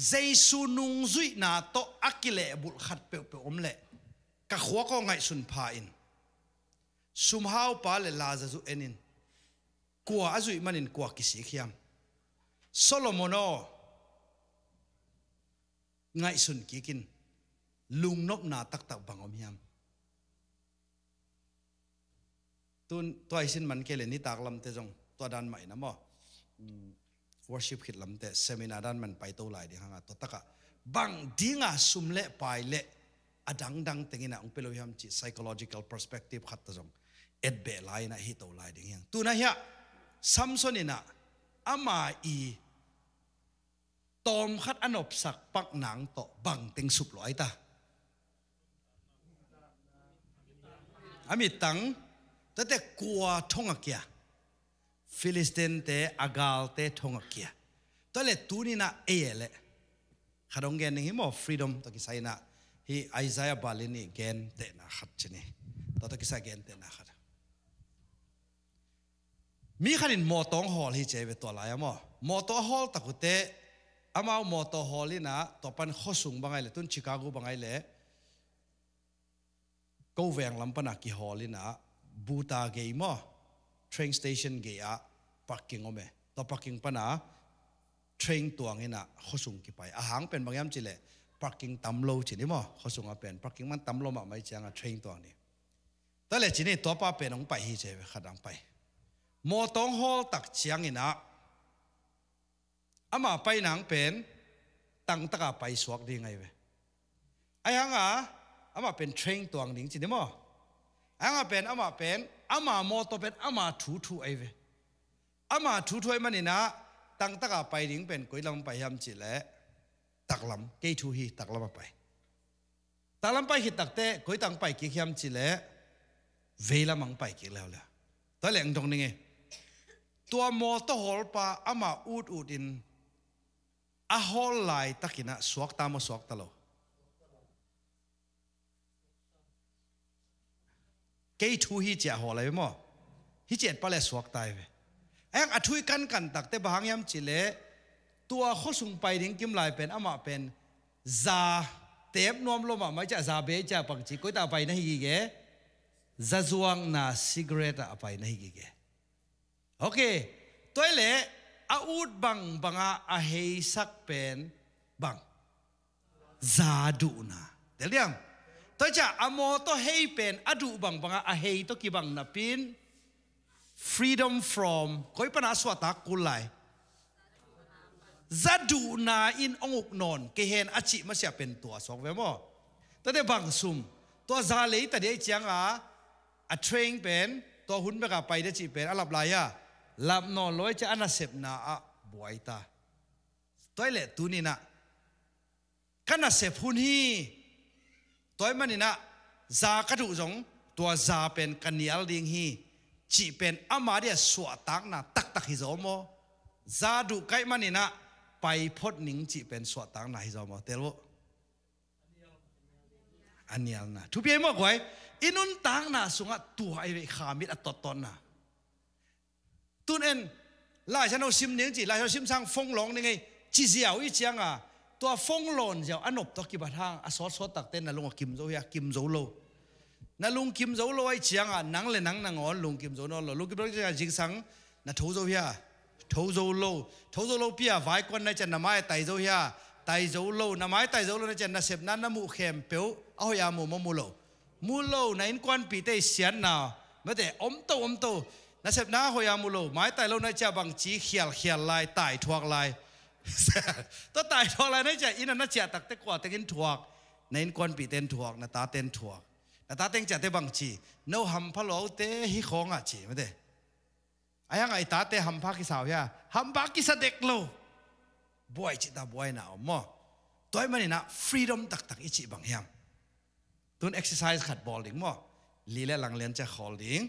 เจสุนุงจุยนาโตอักกิเลบุลขัดเปะอมเละกะขัวก็ไงสุนพาอินสุมฮาวปาเลลาจะจุเอ็นินกัวอาจุยมันอินกัวกิสิขยามโซโลมอนไงสุนกิกินลุงนบนาตักบังอมยามตัวไอซินมันเกลนิตากลำเตจงตัวดันใหม่นะมั้งworship ขิดลำเตเซมินาดันมันไปตัวไหลดิฮังตัวตะกะบังดิ้งสุมเละไปเละอดังเต็งนะองเปโลยามจิ psychological perspective ขัดตะจงเอ็ดเบลไลนะฮิตตัวไหลดิฮังตัวนะเฮียซัมซอนินะอามาอีตอมขัดอนบสักปักหนังต่อบังเต็งสุบลอยตาอามิตังแต่กลัวทงอักยาฟิลิสเตนเตอากาลเตทงอักยาตัวเล็ตูนี่นะเอเล่ขดงเกนนี่มั้ง freedom ตัวกิไซนะฮีไอซายาบาลินีเกนเตนะขัดชนีตัวกิไซเกนเตนะขัดมีขันินมอตองฮอลฮีเจเวตัวลายมั้งมอตอฮอลตะกุเตอามามอตอฮอลนี่นะตัวปันข้อสูงบางไงเลยตุนชิคาโกบางไงเลยกูแหวงลำปนักกี่ฮอลนี่นะบูตาเกย์มั้ง train station เกย์อะ parking เอาไหมตัว parking ปนะ train ตัวงี้นะข้อสูงกี่ไปอาหารเป็นบางอย่างจิเล่ parking ต่ำโลจินี่มั้งข้อสูงอ่ะเป็น parking มันต่ำโลมาไม่จังอ่ะ train ตัวนี้แต่เลยจินี่ตัวป้าเป็นองไปฮีเจขัดองไปมอตองฮอลตักเชียงนี่นะอามาไปหนังเป็นตั้งตะกาไปสวกดีไงเว้ยไอ้ฮังอ่ะอามาเป็น train ตัวนี้จินี่มั้งอามาเป็นอามาโมโตเป็นอามาทูไอเวอามาทูไอมันนี่นะตั้งตะกาไปดิ้งเป็นกุยลำไปยำจิเละตักลำเกยทูฮีตักลำไปตักลำไปฮิตักเตะกุยตั้งไปกี่ยำจิเละเวลามังไปกี่แล้วแหละตัวแหล่งตรงนี้ไงตัวโมโตฮอลปาอามาอูดอินอาฮอลไลตักินะสวกตามสวกตลอเกยทูฮีเจ้าหัวอะไรมั้งฮีเจ้าปะเลสวกตายไปเอ็งอัทุยกันตักแต่บางยามจิเล่ตัวข้อสุงไปดิ้งกิมลายเป็นอามาเป็นซาเต็มนวมลมอ่ะไม่จะซาเบจ่าปังจิก็ตาไปนะฮีเกซาจวงนาซิกเรตอ่ะไปนะฮีเกโอเคตัวเล่อาอูดบังอาเฮสักเป็นบังซาดูนะเดี๋ยวเรื่องตัวจ้าอโมโตเฮเป็นอดูบังอาเฮโตกีบังนับเป็น freedom from คอยปนาสวตักกุลไลซาดูนาอินองค์นนเกเห็นอาชิมาเสียเป็นตัวสองเวมอแต่เดี๋ยวบังซุมตัวซาเลยแต่เดี๋ยวเจียงอาเทรนเป็นตัวหุ่นไปกับไปเดี๋ยวจีเป็นอาลับลายะลับนอนลอยจะอันน่ะเสพนาบวยตาตัวเล็ตัวนี้นะกันน่ะเสพหุ่นฮีตัวมันนี่นะซากระดูจงตัวซาเป็นกันเนียลดิงฮีจีเป็นอามาเดียสวตักนะตักฮิโซโมซาดูไกมันนี่นะไปพดนิงจีเป็นสวตักนะฮิโซโมเตลอันเนียลนะทุกเพียงมากกว่าอินุนตังนะสุงะตัวไอ้ขามิดอัตตอนนะตุนเอ็นลายฉันเอาซิมนิงจีลายฉันเอาซิมสร้างฟงหลงนี่ไงจีเสียวอีเจียงตัวฟงหล่นเจ้าอันนบตัวกิบทางสอดตักเต้นนะลุงกิมโซยากิมโซโลนะลุงกิมโซโลไอ้เจียงนังเลยนังนางอนลุงกิมโซโลลุงกิมโซโลจะจิงสังนะทูโซยาทูโซโลเปียไว้คนนั้นจะนำไม้ไตโซยาไตโซโลนำไม้ไตโซโลนั้นจะน่าเสพนั้นน้ำมูเข้มเปียวเอายามูโลในอินควันปีเตเสียนนาไม่แต่อมโตน่าเสพน้าหอยามูโลไม้ไตโลนั้นจะบังจีเขียลลายไตทวกลายตัวตายทออะไรนั่นจะอินนั่นจะตักเตกว่าตะกินถวกในอินควันปีเต้นถวกนาตาเต้นถวกนาตาเต้นจะเตบังจีโนหัมพะโลเตฮิคงจีไม่ได้ไอ้ยังไอ้ตาเตหัมพากิสาวย่าหัมพากิสเด็กโลบวยจิตาบวยหนาวมั่วตัวมันนี่นะฟรีดอมตักอิจิบังยามตุนเอ็กซ์ไซส์ขัดบอลลิงมั่วลีเล่หลังเรียนจะขอลิง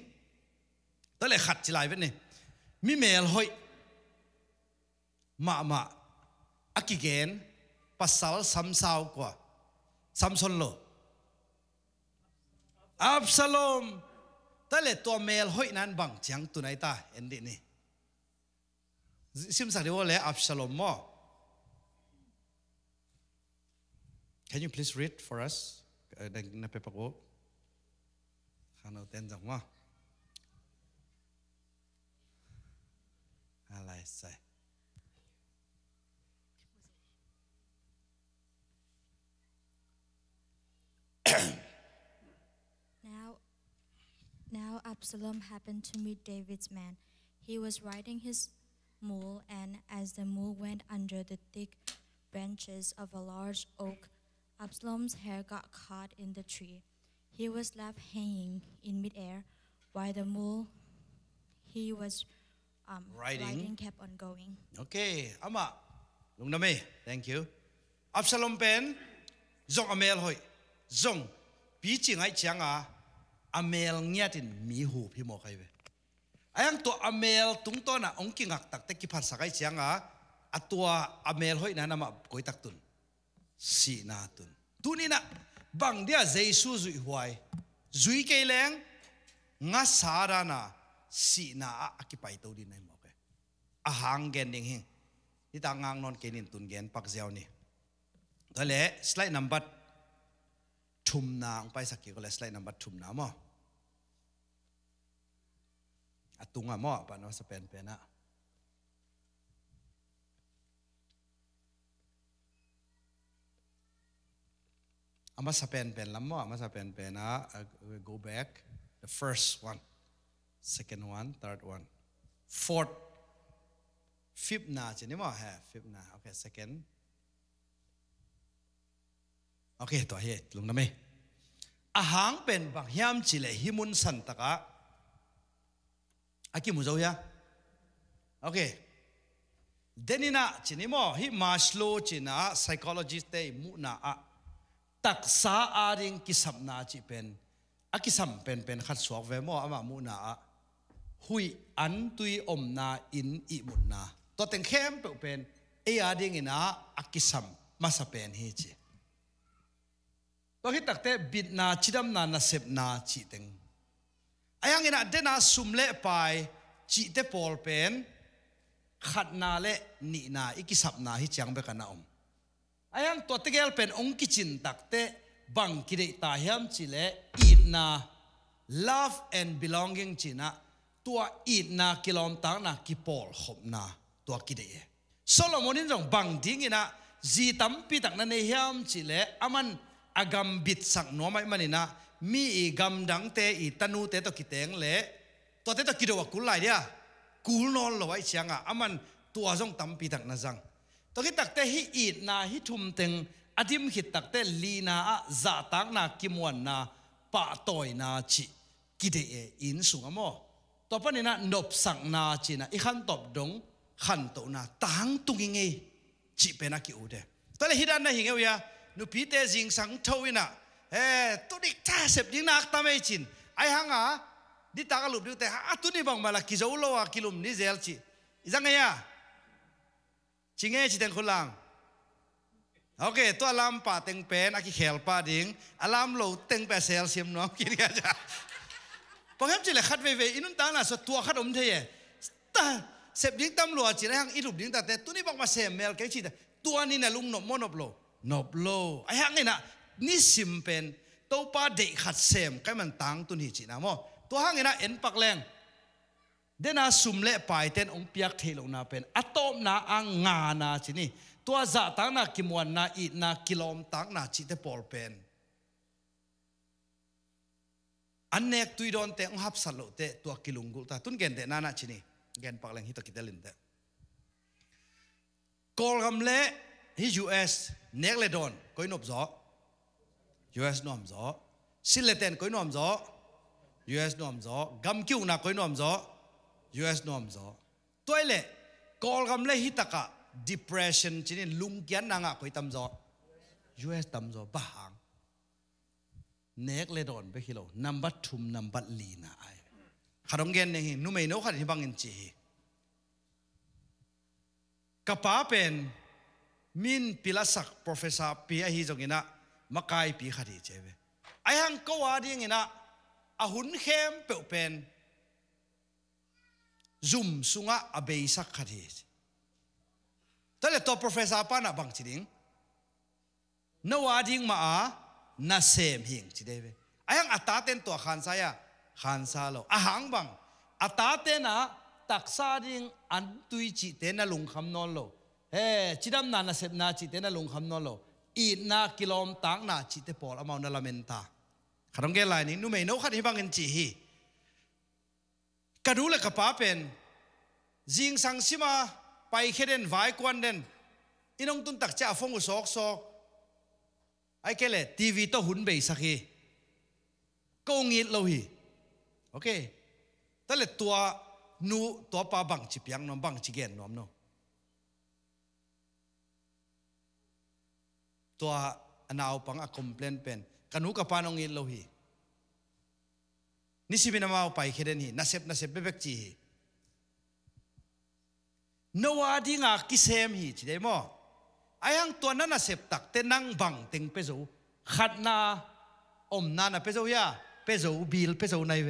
ตัวเลยขัดจิไลเป็นนี่มีเมลหอยมาอากิเกนปัสสาวะซ้ำซาวกว่าซ้ำซนโลอับซาโลมแต่เลยตัวเมลหอยนั้นบังจังตัวไหนตาเอ็นดินี่ sim sak dewa le Absalom mo. Can you please read for us? Na paper ko. Ano ten jang mo. Alay say. Now Absalom happened to meet David's man. He was riding his mule, and as the mule went under the thick branches of a large oak, Absalom's hair got caught in the tree. He was left hanging in midair, while the mule he was riding kept on going. Okay, ama, lung nami, thank you. Absalom pen, zong amel hoi, zong, pi ching ai chiang a, amel ngiatin mi hu pi mo kai ve. Ayang to amel tung to na ong kingak tak te ki phar sakai chiang a, atua amel hoi na nama koi tak tun. Si na tun. Tuni na bang dia Jesu zui huai. Zui kei leng nga sara na si na akipai to din nai mo ke. Ahang gen ding hing. Ti ta ngang non ke nin tun gen pak ziaw ni. Tale slide number thum na ang pai sakki ko le slide number thum na mo. Atunga mo pa no sa pen na. Ama sa pen lam mo, ama sa pen na, go back. The first one, second one, third one, fourth, fifth na, chini mo ha, fifth na. Okay, second. Okay, to hi, lung na me. Ahang pen bang hiam chile himun santaka. Aki muzaw ya. Okay. Denina chini mo hi Maslow china psychologist te mu na a. Taksa aring kisam na chi pen akisam pen khat suak ve mo ama mu na a hui an tui om na in I mun na to teng khem pe pen e ading ina akisam masa pen hi chi to hi takte bit na chidam na sep na chi teng ayang ina dena sumle pai chi te pol pen khat na le ni na ikisap na hi chang be kana ayang to tegel pen ong kitchen takte bang kidei ta hiam chile eat na love and belonging china tua eat na kilom tang na kipol hop na tua kidei Solomonin jong bang ding ina zi tampi tak na ne hiam chile aman agam bit sak no mai manina mi gam dang te I tanu te to kiteng le to te to kido kul lai dia kul non lo wai chianga aman tua jong tampi tak na jang to ki takte hi eat na hi thum teng adim hit takte li na a za tak na kimwan na pa toy na chi kide e in sunga mo to panina nop sang na chi na I khan top dong khan to na tang tunginge chi pena ki ude to le hidan na hinge ya nu pi te jing sang thowina to dik ta sep ding nak ta me chin ai hanga di ta ka lup du te ha tu ni bang mala ki zo lo wa kilum ni zel chi izang ya chinge chi teng khulang okay to alam pa teng pen aki khel pa ding alam lo teng pe sel sim no ki ga ja pangam chi le khat ve ve inun ta na so tua khat om the ye ta sep ding tam lo chi hang I lup ding ta te tu ni bang ma sem mel ke chi ta tua ni na lung no monop lo ai hang ina ni sim pen to pa de khat sem kai man tang tu ni chi na mo to hang ina en pak leng dena sumle pai ten ong piak thelo na pen atom na ang nga na chini tua za tang na kimwan na I na kilom tang na chi te pol pen anek tuidon te ong hap salo te tua kilungul ta tun gen de na chini gen pak leng hi to kitelin te kol gamle hi US nek le don koi nop zo US nom zo sileten koi nom zo US nom zo gam kyu na koi nom zo US nom zo toile kol gam le hitaka depression chinin lungkian na nga koi tam zo US tam zo bahang nek le don be hilo number 2 number li na ai khadong gen ne hi nu mei no khat hi bangin chi kapa pen min pilasak professor pi a hi jongina makai pi khari cheve ayang ko wading ina ahun khem pe pen zoom sunga abei sak khari แต่เลยตัว professor ป้าน่ะบังจิดิงนว่าดิ้งมาน่าเซมหิงจิเดเวไอ้ยังอัตตาเต้นตัวขันซายะขันซาโลอาหังบังอัตตาเต้นนะตักซาดิ้งอันตุยจิเต้นน่ะลุงคำนอนโลเฮ้จิดำนาน่ะเสพนาจิเต้นน่ะลุงคำนอนโลอีน่ากิโลมตังน่ะจิเตปอลอามาน่ะละเมนตาขนมเกลายนี่นุ่มเอ๋นขัดให้บังเงินจีฮีกระดูเลยกับป้าเป็นจิงสังสิมาไปแค่เดินไว้กวนเดินอินองตุนตักจ้าฟงอุศกไอ้แกเลยทีวีตัวหุ่นเบยสักทีก็งิดเราฮีโอเคแต่เลยตัวนูตัวป้าบังจิบยังน้องบังจิเกนน้องน้องตัวอนาวปังอะคอมเพลนเป็นกันหูกับป้าน้องงิดเราฮีนี่สิบินามาไปแค่เดินฮีน่าเสพเบบกจีฮีนว่าดิ้งกิเซมฮีจีได้มั้งไอ้ยังตัวนั้นน่ะเสพตักเตนังบังเต็งเปโซขัดนาอมนาน่ะเปโซยาเปโซบิลเปโซไหนเว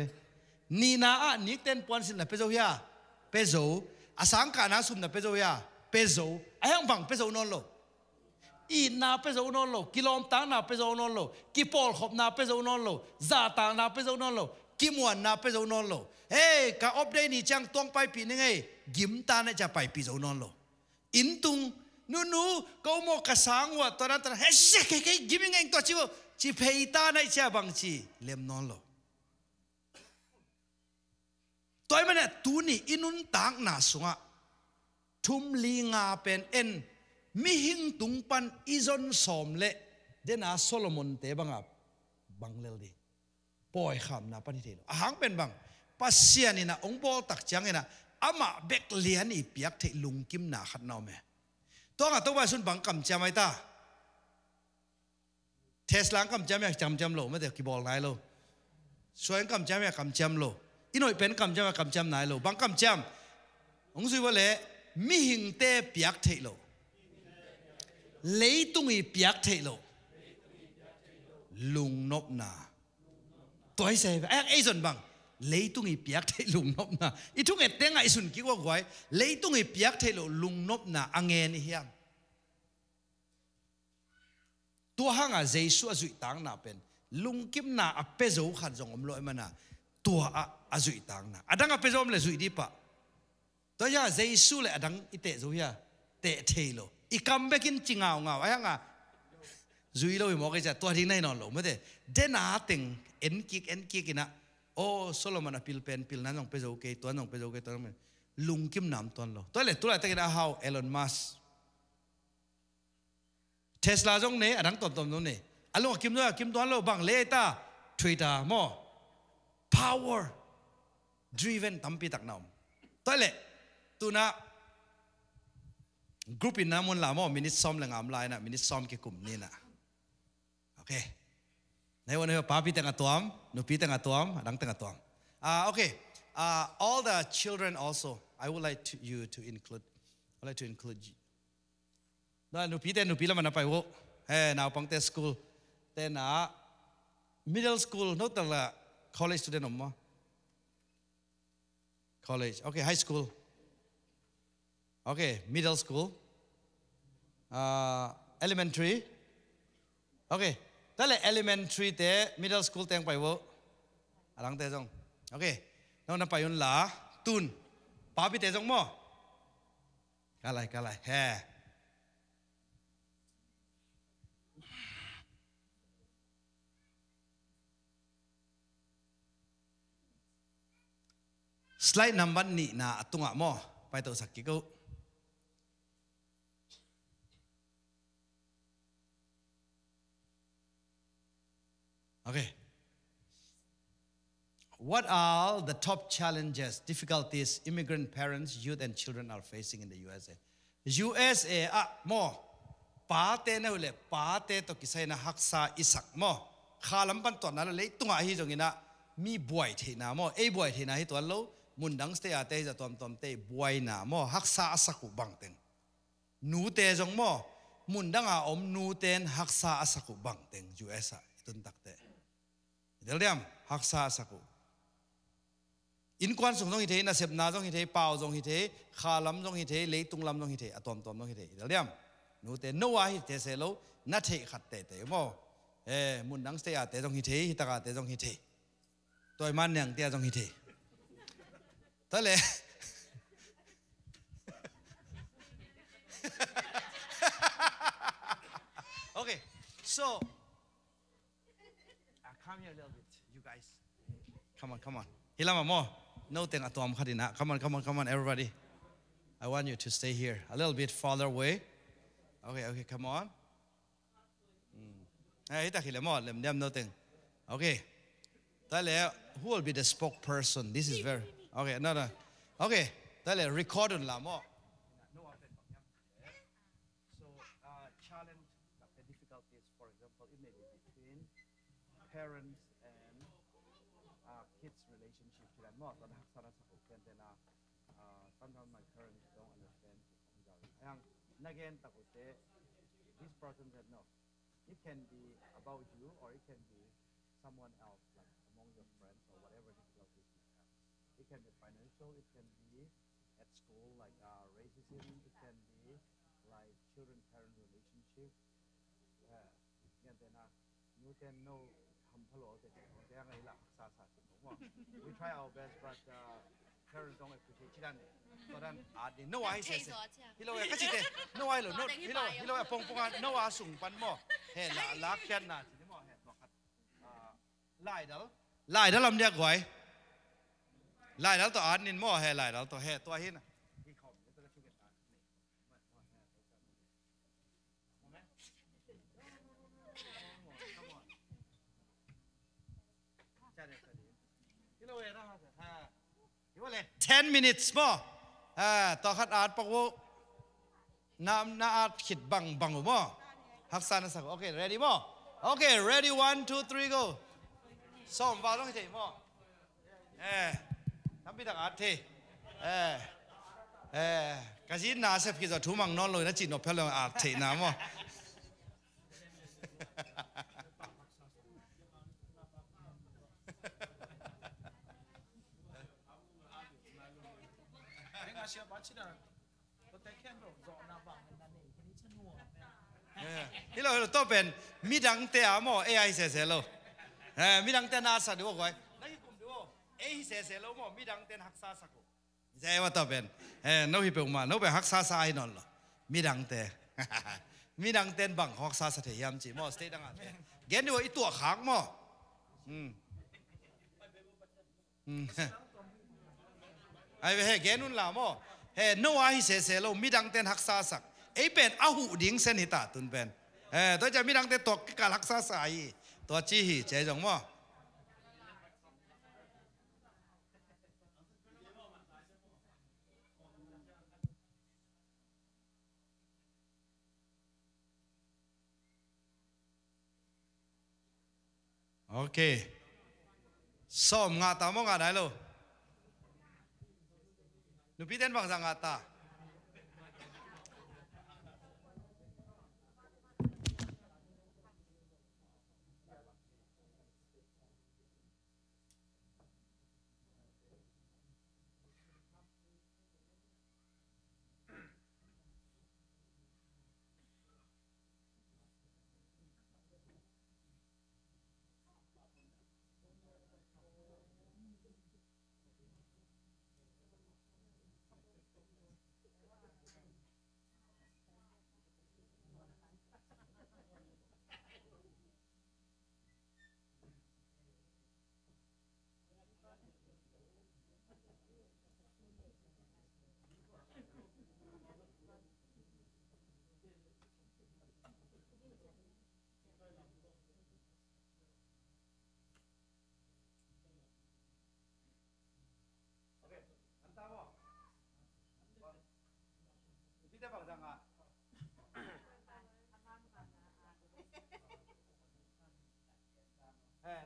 นี่นานี่เต้นปอนสิน่ะเปโซยาเปโซอาสังกานาสุมน่ะเปโซยาเปโซไอ้ยังบังเปโซนอนโลอีนาเปโซนอนโลกิโลมตังนาเปโซนอนโลกิปอลขบนาเปโซนอนโลซาตางนาเปโซนอนโลกิมวนนาเปโซนอนโลเฮ้กะอบได้นี่จังตองไปปีนึงไงกิมตาเนี่ยจะไปปีโซนอนโลอินตุงนูก็โมกระสังว่าตอนนั้นเฮ้ยเจ๊เก๋กิมยังไงตัวชิวจีเพย์ตาเนี่ยจะบังจีเล่มนอนโลตัวมันเนี่ยตัวนี้อินุนต่างนาสุงะทุ่มลีงาเป็นเอ็นมิหิงตุงปันอิจอนสอมเละเดน่าโซโลมอนเตบังอับบังเลลดีปล่อยคำนะปนิเทโลอาหังเป็นบังปัสเซียนี่นะองค์บอลตักจังนี่นะอามาเบกเลียนอีเปียกเทลุงกิมนาขัดนอมเอตัวงตัวว่าสุนบังกำจำไว้ตาเทสลางกำจำอยากจำโลไม่แต่กี่บอลไหนโลส่วนกำจำอยากกำจำโลอีหน่อยเป็นกำจำอยากกำจำไหนโลบังกำจำองค์สุว่าเละมิหิงเตเปียกเทโลเลยตุงอีเปียกเทโลลุงนบนาตัวไอ้เสพไอ้ส่วนบังเลยตุงอีเปียกเทลุงนบนาอีทุกเอ็ดเด้งไอ้ส่วนกี่ว่าไว้เลยตุงอีเปียกเทลุงนบนาอังเงินนี่ยังตัวห้างอ่ะเจสุอาจุยตังนาเป็นลุงกิมนาอเปโซขัดจงอมลอยมันน่ะตัวอาจุยตังนาอดังอเปโซมเลยจุยดีปะตัวยาเจสุเลยอดังอิเตจุยาเตเทโลอีกัมเบกินจิงเอาไอ้ห้างอ่ะจุยโลอีหมอกจะตัวที่ไหนนอนโลไม่ได้เดน่าติงเอ็นกิกนะโอ้โซโลมอนพิลเป็นพิลนั้นน้องเปโซเกตัวน้องเปโซเกตัวนั้นลุงกิมน้ำตัวโลตัวเล็กตัวเล็กแต่กินอาหาวเอลอนมัสเทสลาจงเนี่ยอันนั้นต้นนู้นเนี่ยอันลุงกิมด้วยกิมตัวโลบังเลต้าทวิตเตอร์มั่ว power driven ตั้มปีตักน้ำตัวเล็กตัวน่ะกรุ๊ปอินน้ำมันละมั่วมินิซอมเลยงามลายนะมินิซอมกี่กลุ่มนี่นะโอเคในวันนี้ป้าพี่แต่งตัวมหนูพี่แต่งตัวมดังแต่งตัวมโอเคall the children also I would like you to include I would like to include you นั่นหนูพี่แล้วมันไปวะเฮ้ยน่าปังเตะ school แต่น่า middle school โน้ตแต่ละ college student หนูมั้ง college okay high school okay middle school elementary okayแต่ละ elementary เตะ middle school เตะไปวะหลังเตะจงโอเคน้องนั่นไปยุนหลาตุนป้าพี่เตะจงมั้งกะไรเฮ้สไลด์นัมบันนี่นะตุงอ่ะมั้งไปตัวสักกี่กูOkay. What are the top challenges, difficulties immigrant parents, youth and children are facing in the USA? USA mo pate na ule pate to kisay na haksa isak mo khalam pan to na le tunga hi jongina mi boy thina mo e boy thina hi to lo mundang ste ate ja tom te boy na mo haksa asaku bangten nu te jong mo mundang a om nu ten haksa asaku bangten USA itun takte Deliam haksa asaku อินควันส่งตรงฮิเทน่าเสพนาตรงฮิเทเปล่าตรงฮิเทขาลำตรงฮิเทเลยตุงลำตรงฮิเทอะตอมตรงฮิเทเดี๋ยวเลี้ยมนูเตโนวาฮิเทเซโลนัทเทขัดเตเตโมมุนดังสเตอะเตตรงฮิเทฮิตากาเตตรงฮิเทตัวมันยังเตตรงฮิเททะเลOkay, so come here a little bit, you guys. Come on. Hilama mo, no thing atom khadina. Come on, everybody. I want you to stay here a little bit farther away. Okay, come on. Hey, ita hilamo, lem nothing. Okay. Tale, who will be the spokesperson? This is very okay. No. Okay, tale record on la mo. Parents and kids relationship to that more. Sometimes my parents don't understand. Again, this person said no. It can be about you, or it can be someone else, like among your friends or whatever difficulties you have. It can be financial. It can be at school, like racism. It can be like children-parent relationship. And then you can know. We try our best, but parents don't appreciate it. So then, no why says hello, no why hello, pong no why sung pan mo. Hey, la kian na, sini mo hey, lai dal lam dia goi, lai dal to nin mo hey, lai dal to hey, to hin. You 10 minutes more. To khat art pakwo. Na art khit bang mo. Haksan sa. Okay, ready mo? Okay, ready 1 2 3 go. Som vào dong thei mo. Tham bi dak art the. Ka ji na sep ki zo thu mang non loi na chin no phel art thei na mo. Hello, to pen midang te amo AI se se lo. Midang te na sa do goi. Na hi kum do. AI se se lo mo midang ten haksa sa ko. Je wa to pen. No hi pe ma no pe haksa sa ai non lo. Midang te. Midang ten bang haksa sa the yam chi mo stay dang a. Gen do I tua khang mo. Ai he gen un la mo. He no ai se se lo midang ten haksa sak. Ei pen ahu ding sen hita tun pen. Tôiจะมีดังแต่ตกการรักษาสายตัวจี้หีใจจงมั้งโอเคซ้อมงาตามงาได้ลูกหนูพี่เต้นบังสังงาตา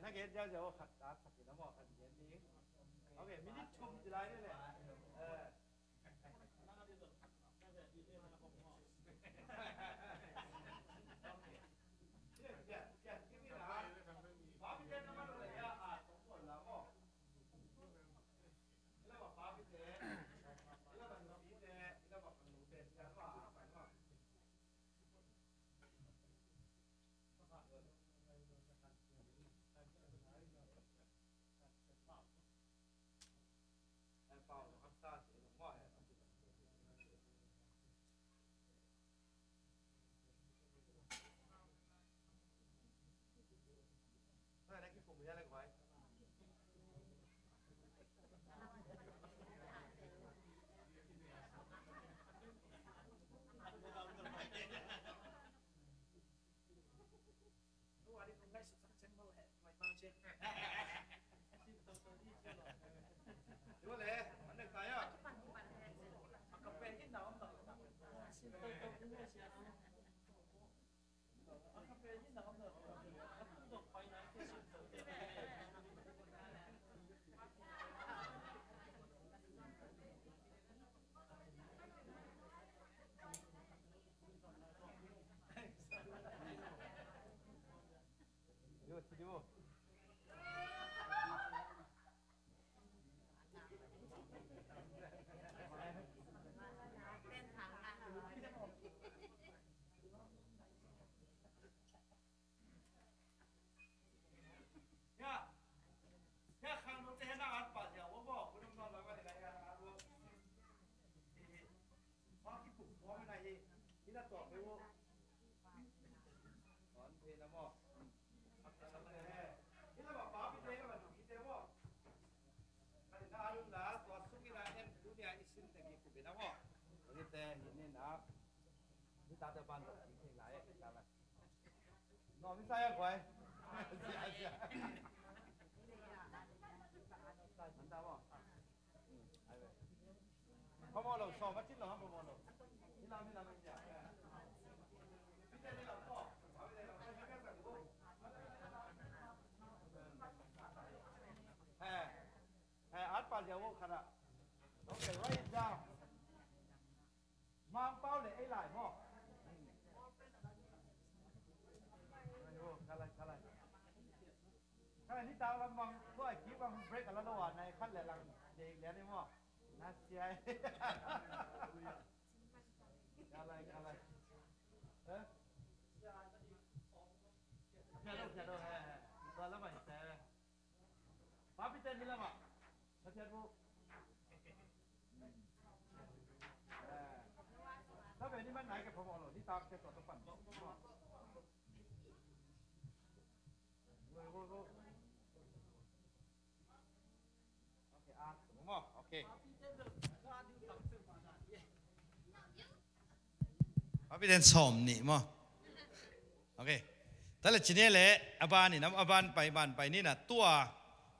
นักเรียนเจ้าขัดตาขัดน้ำหมอกขัดเย็นนี้โอเคมินิชุ่มจะได้เลย Okay, write it down. Mang bao để ấy lại mo. Cái này tao làm bằng tôi kỹ bằng break ở đó này khăn lại làm gì liền đi mo. Nasi ai. Kalai. Eh? Jado. Tôi làm gì thế? Papi tên đi làm à? Nasi aku. Đó về đi bên này cái phòng rồi đi tao cái tọt phần. Go. Okay, đúng không? Okay. Papi tên xòm nị mo. Okay. Đó là chỉ này lẽ aban nị nắm aban bay nị là tua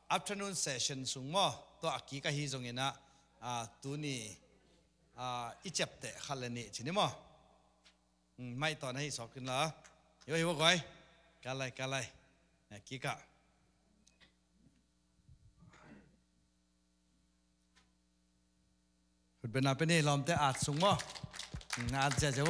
afternoon session sung mo tua kỹ cái hi giống như na tu nị ít chập tệ khá là nị chỉ nị mo. Mai tao này sọc kinh là, hiểu coi, cá lại, kỹ cả. Hụt bên nào bên này làm thế ạt súng mo, ạt chơi chứ.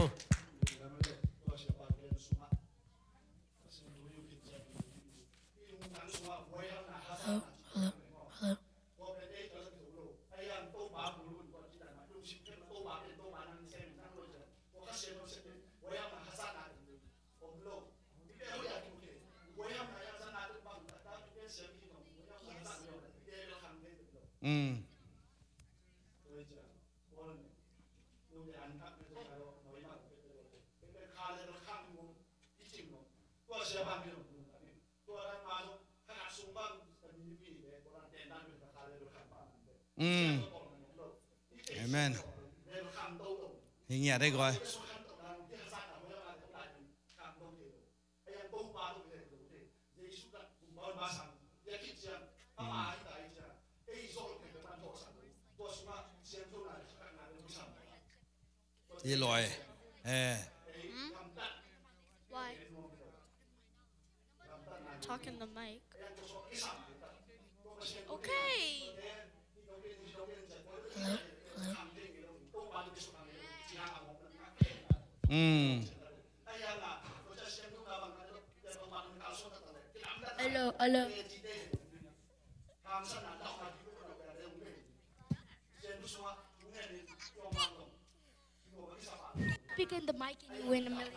Amen. Hình nhà đây gọi. Đi lòi. Why? Talk in the mic. Okay. Hello. Speak in the mic and you win $1 million.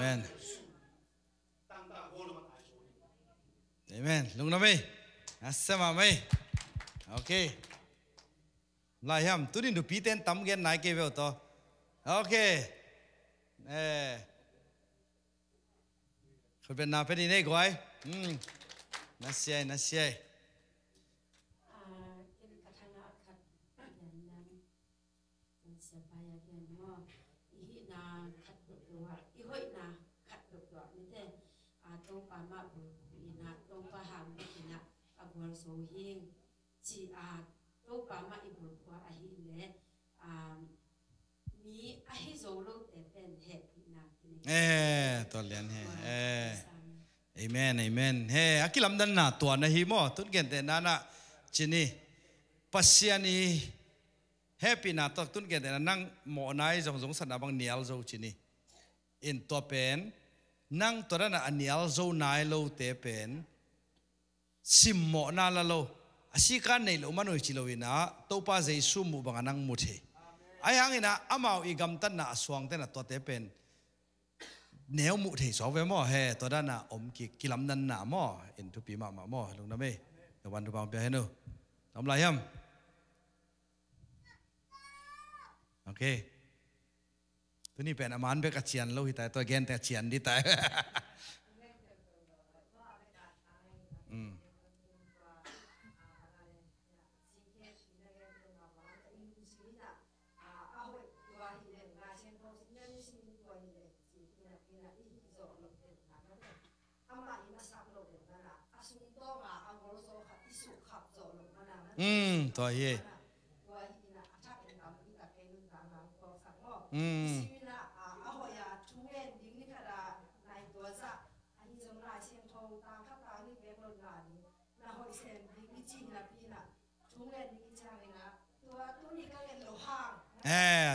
Amen Amen lung nami asama mai okay lai ham tunin du piten tam gen nai ke ve to okay khol ben na pe ni nei goi na siai so hing chi to pa ma ibur kwa a hi le mi a hi zo lo te pen he na to lian he amen he akilam dan na to na hi mo tun gen te na na chini pasiani happy na to tun gen te na nang mo nai jong san abang nial zo chini in to pen nang to na anial zo nai lo te pen simmo na la lo asika nei lo manoi chilowina topa jesu mu banganang muthe ayang ina amau igam tan na aswang te na to te pen neo mu the so ve mo he to da na om ki kilam nan na mo in tu pi ma mo lung na me the one to bang pe he no nam lai ham okay tu ni pen aman be ka chian lo hi ta to gen ta chian di ta to ye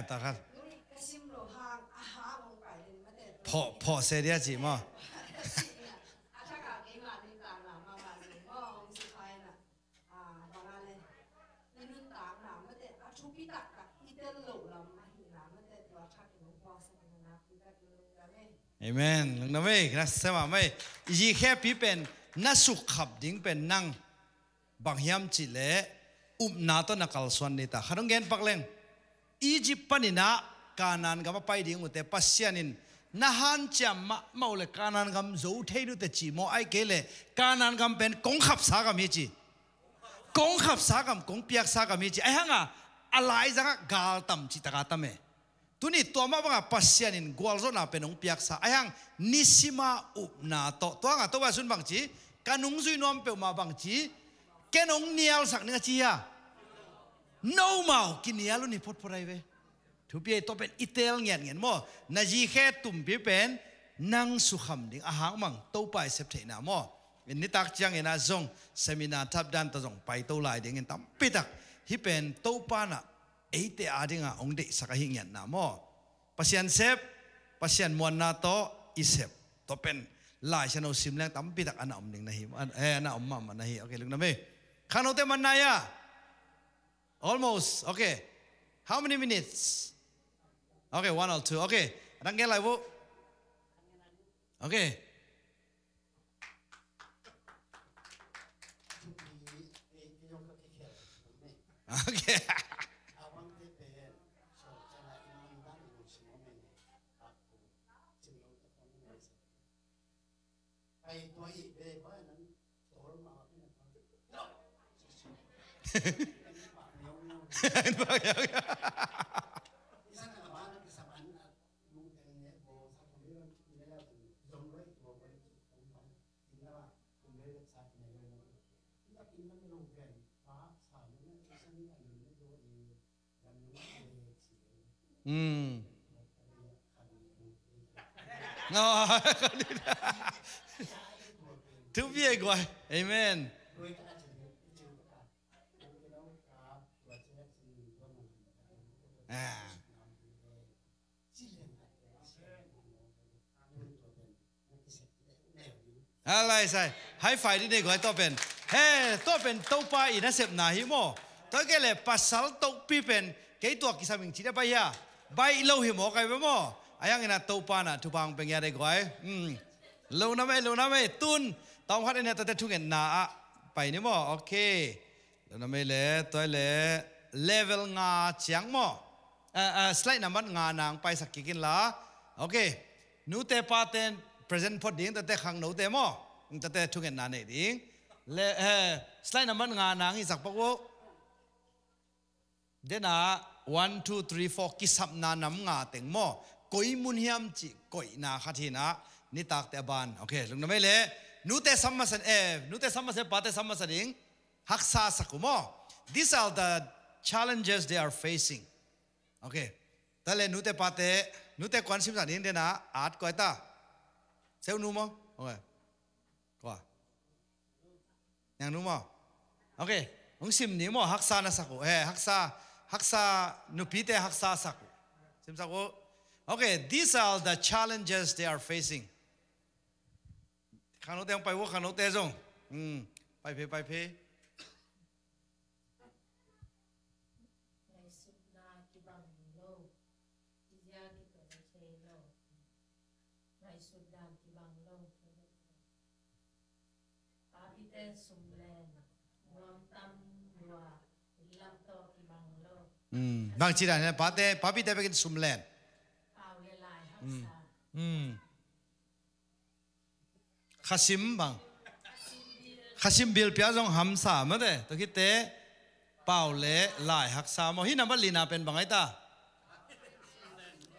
ta khat pho se dia chi mo Amen lung na me na sama me yi happy pen na suk khap ding pen nang bang hiam chi le na to na kal swan ni ta kharong gen pakleng Egypt panina kanan ga pai ding ute pasianin na han cham ma le kanan gam zo thei nu te chi mo ai ke le kanan gam pen kong khap sa ga mi chi kong khap sa gam kong piak sa ga mi chi ai hanga alai janga gal tam chi ta ga ta me tuni to ma banga pasianin gwalzo na penong piak sa ayang nisima upna to nga to ba sun bang chi kanung zui nom pe ma bang chi kenong nial sak nga chi ya no mau kinialu ni pot porai ve thu pi to pen itel ngen mo na ji khe tum pi pen nang su kham ding ahang mang to pai sep the na mo in ni tak chiang ina zong seminar thap dan ta zong pai to lai ding in tam pi tak hi pen to pa na eite adinga ongde sakahi ngen na mo pasian sep pasian mon na to isep to pen lai chano simlang tam pi tak ana om ding na hi ana om ma na hi okay lung na me khanote man na ya almost okay how many minutes okay 1 or 2 okay rang ge lai wo okay okay Thứ việc gọi amen lại sai hãy phải đi đây gọi to pen he to pen to pa ina sep na hi mo tới cái lệ pasal to pi pen cái tua kisa mình chỉ đã bay ya bay lâu hi mo cái mo ayang ina topa na tupang pengya de goi lo na me tun tong khat ina ta thungen naไปนี่มั้งโอเคแล้วนั่นไม่เละตัวเละเลเวลงาจังมั้งสไลด์น้ำมันงานางไปสักกี่กินละโอเคนูเตปาเตน present พอดิ้งแต่ขังนูเตมั้งแต่ทุกเงินนานเองดิ้งเลสไลด์น้ำมันงานางอีสักปะกูเดี๋ยวนะ1 2 3 4กิสับนาน้ำงาเต็งมั้งกุยมุนเฮียมจิกุยนาขัดทีนะนี่ตากแต่บานโอเคลุงนั่นไม่เละนูเตสัมมาสันนูเตสัมมาสันปาเตสัมมาสันดิ้งฮักษาสักกูมั้ง these are the challenges they are facingโอเคแต่เลยนูเตปาเตนูเตควันซิมสันดิ้งเดนะอาร์ตก้อยตาเซลนูมั้งโอเคก้าอย่างนูมั้งโอเคองซิมนี้มั้งฮักษานะสักกูฮักษานูพีเตฮักษาสักกูซิมสักกูโอเค these are the challenges they are facingข้างโน้นเตงไปว่าข้างโน้นเตงจงไปเพบางทีนะป้าพี่เตไปกินสุมแลนข้าซิมบังข้าซิมบิลพิอาจงหำสามมั้งเด้ตะกี้เตะเป่าเละลายหักสามมั้งฮินับว่าลีนาเป็นบังไงตา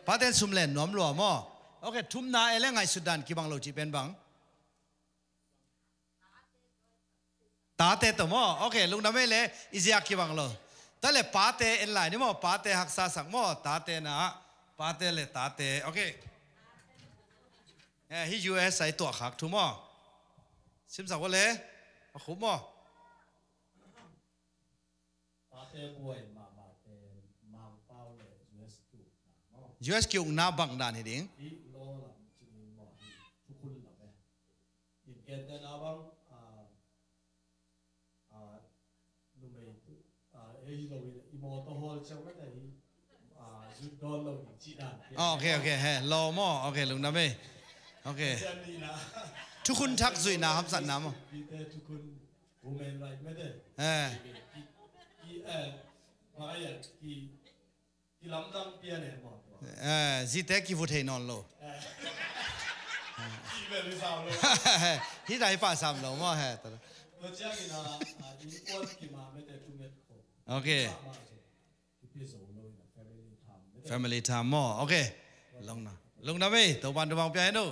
ป้าเต้นสุมแลนน้อมหลวมมั้งโอเคทุ่มนาเอเลงไงสุดานกี่บังโลจีเป็นบังตาเตะตัวมั้งโอเคลุงน้ำไม่เละอิจิอากี่บังโลแต่เลยป้าเตะเอ็นไลน์นี่มั้งป้าเตะหักสาสักมั้งตาเตะนะป้าเตะเลยตาเตะโอเคฮิยูเอสใส่ตัวขักถูกมั้งซิมสักว่าเลยคุ้มมั้งป้าเตะป่วยมาเตะมาเป้าเลย US กิวน่าบังดานเฮดิ้งอีโลหลังจึงหมอทุกคนหลับไหมอีกเกณฑ์น่าบังลูกเมย์โลอีโมโตฮอลเจ้าไม่ได้จุดโดนโลอีกจีนโอเคเฮ้โลมั้งโอเคลุงน้ำเมย์โอเคทุกคนทักจุยนะครับสันน้ำทุกคนวูแมนไรไม่ได้มาอย่างที่ลำดังเปียเนี่ยหมดจีเตกิฟุตเฮนอนโลที่เป็นลิซ่าโลที่ไหนป่าสามโลมั้งเฮ้ตัวเราเจ้ากินอินโอนกิมาไม่ได้ทุกเม็ดโอเค family time มั้งโอเคลงนะเว้ยตัวบันตัวบังเปียโน่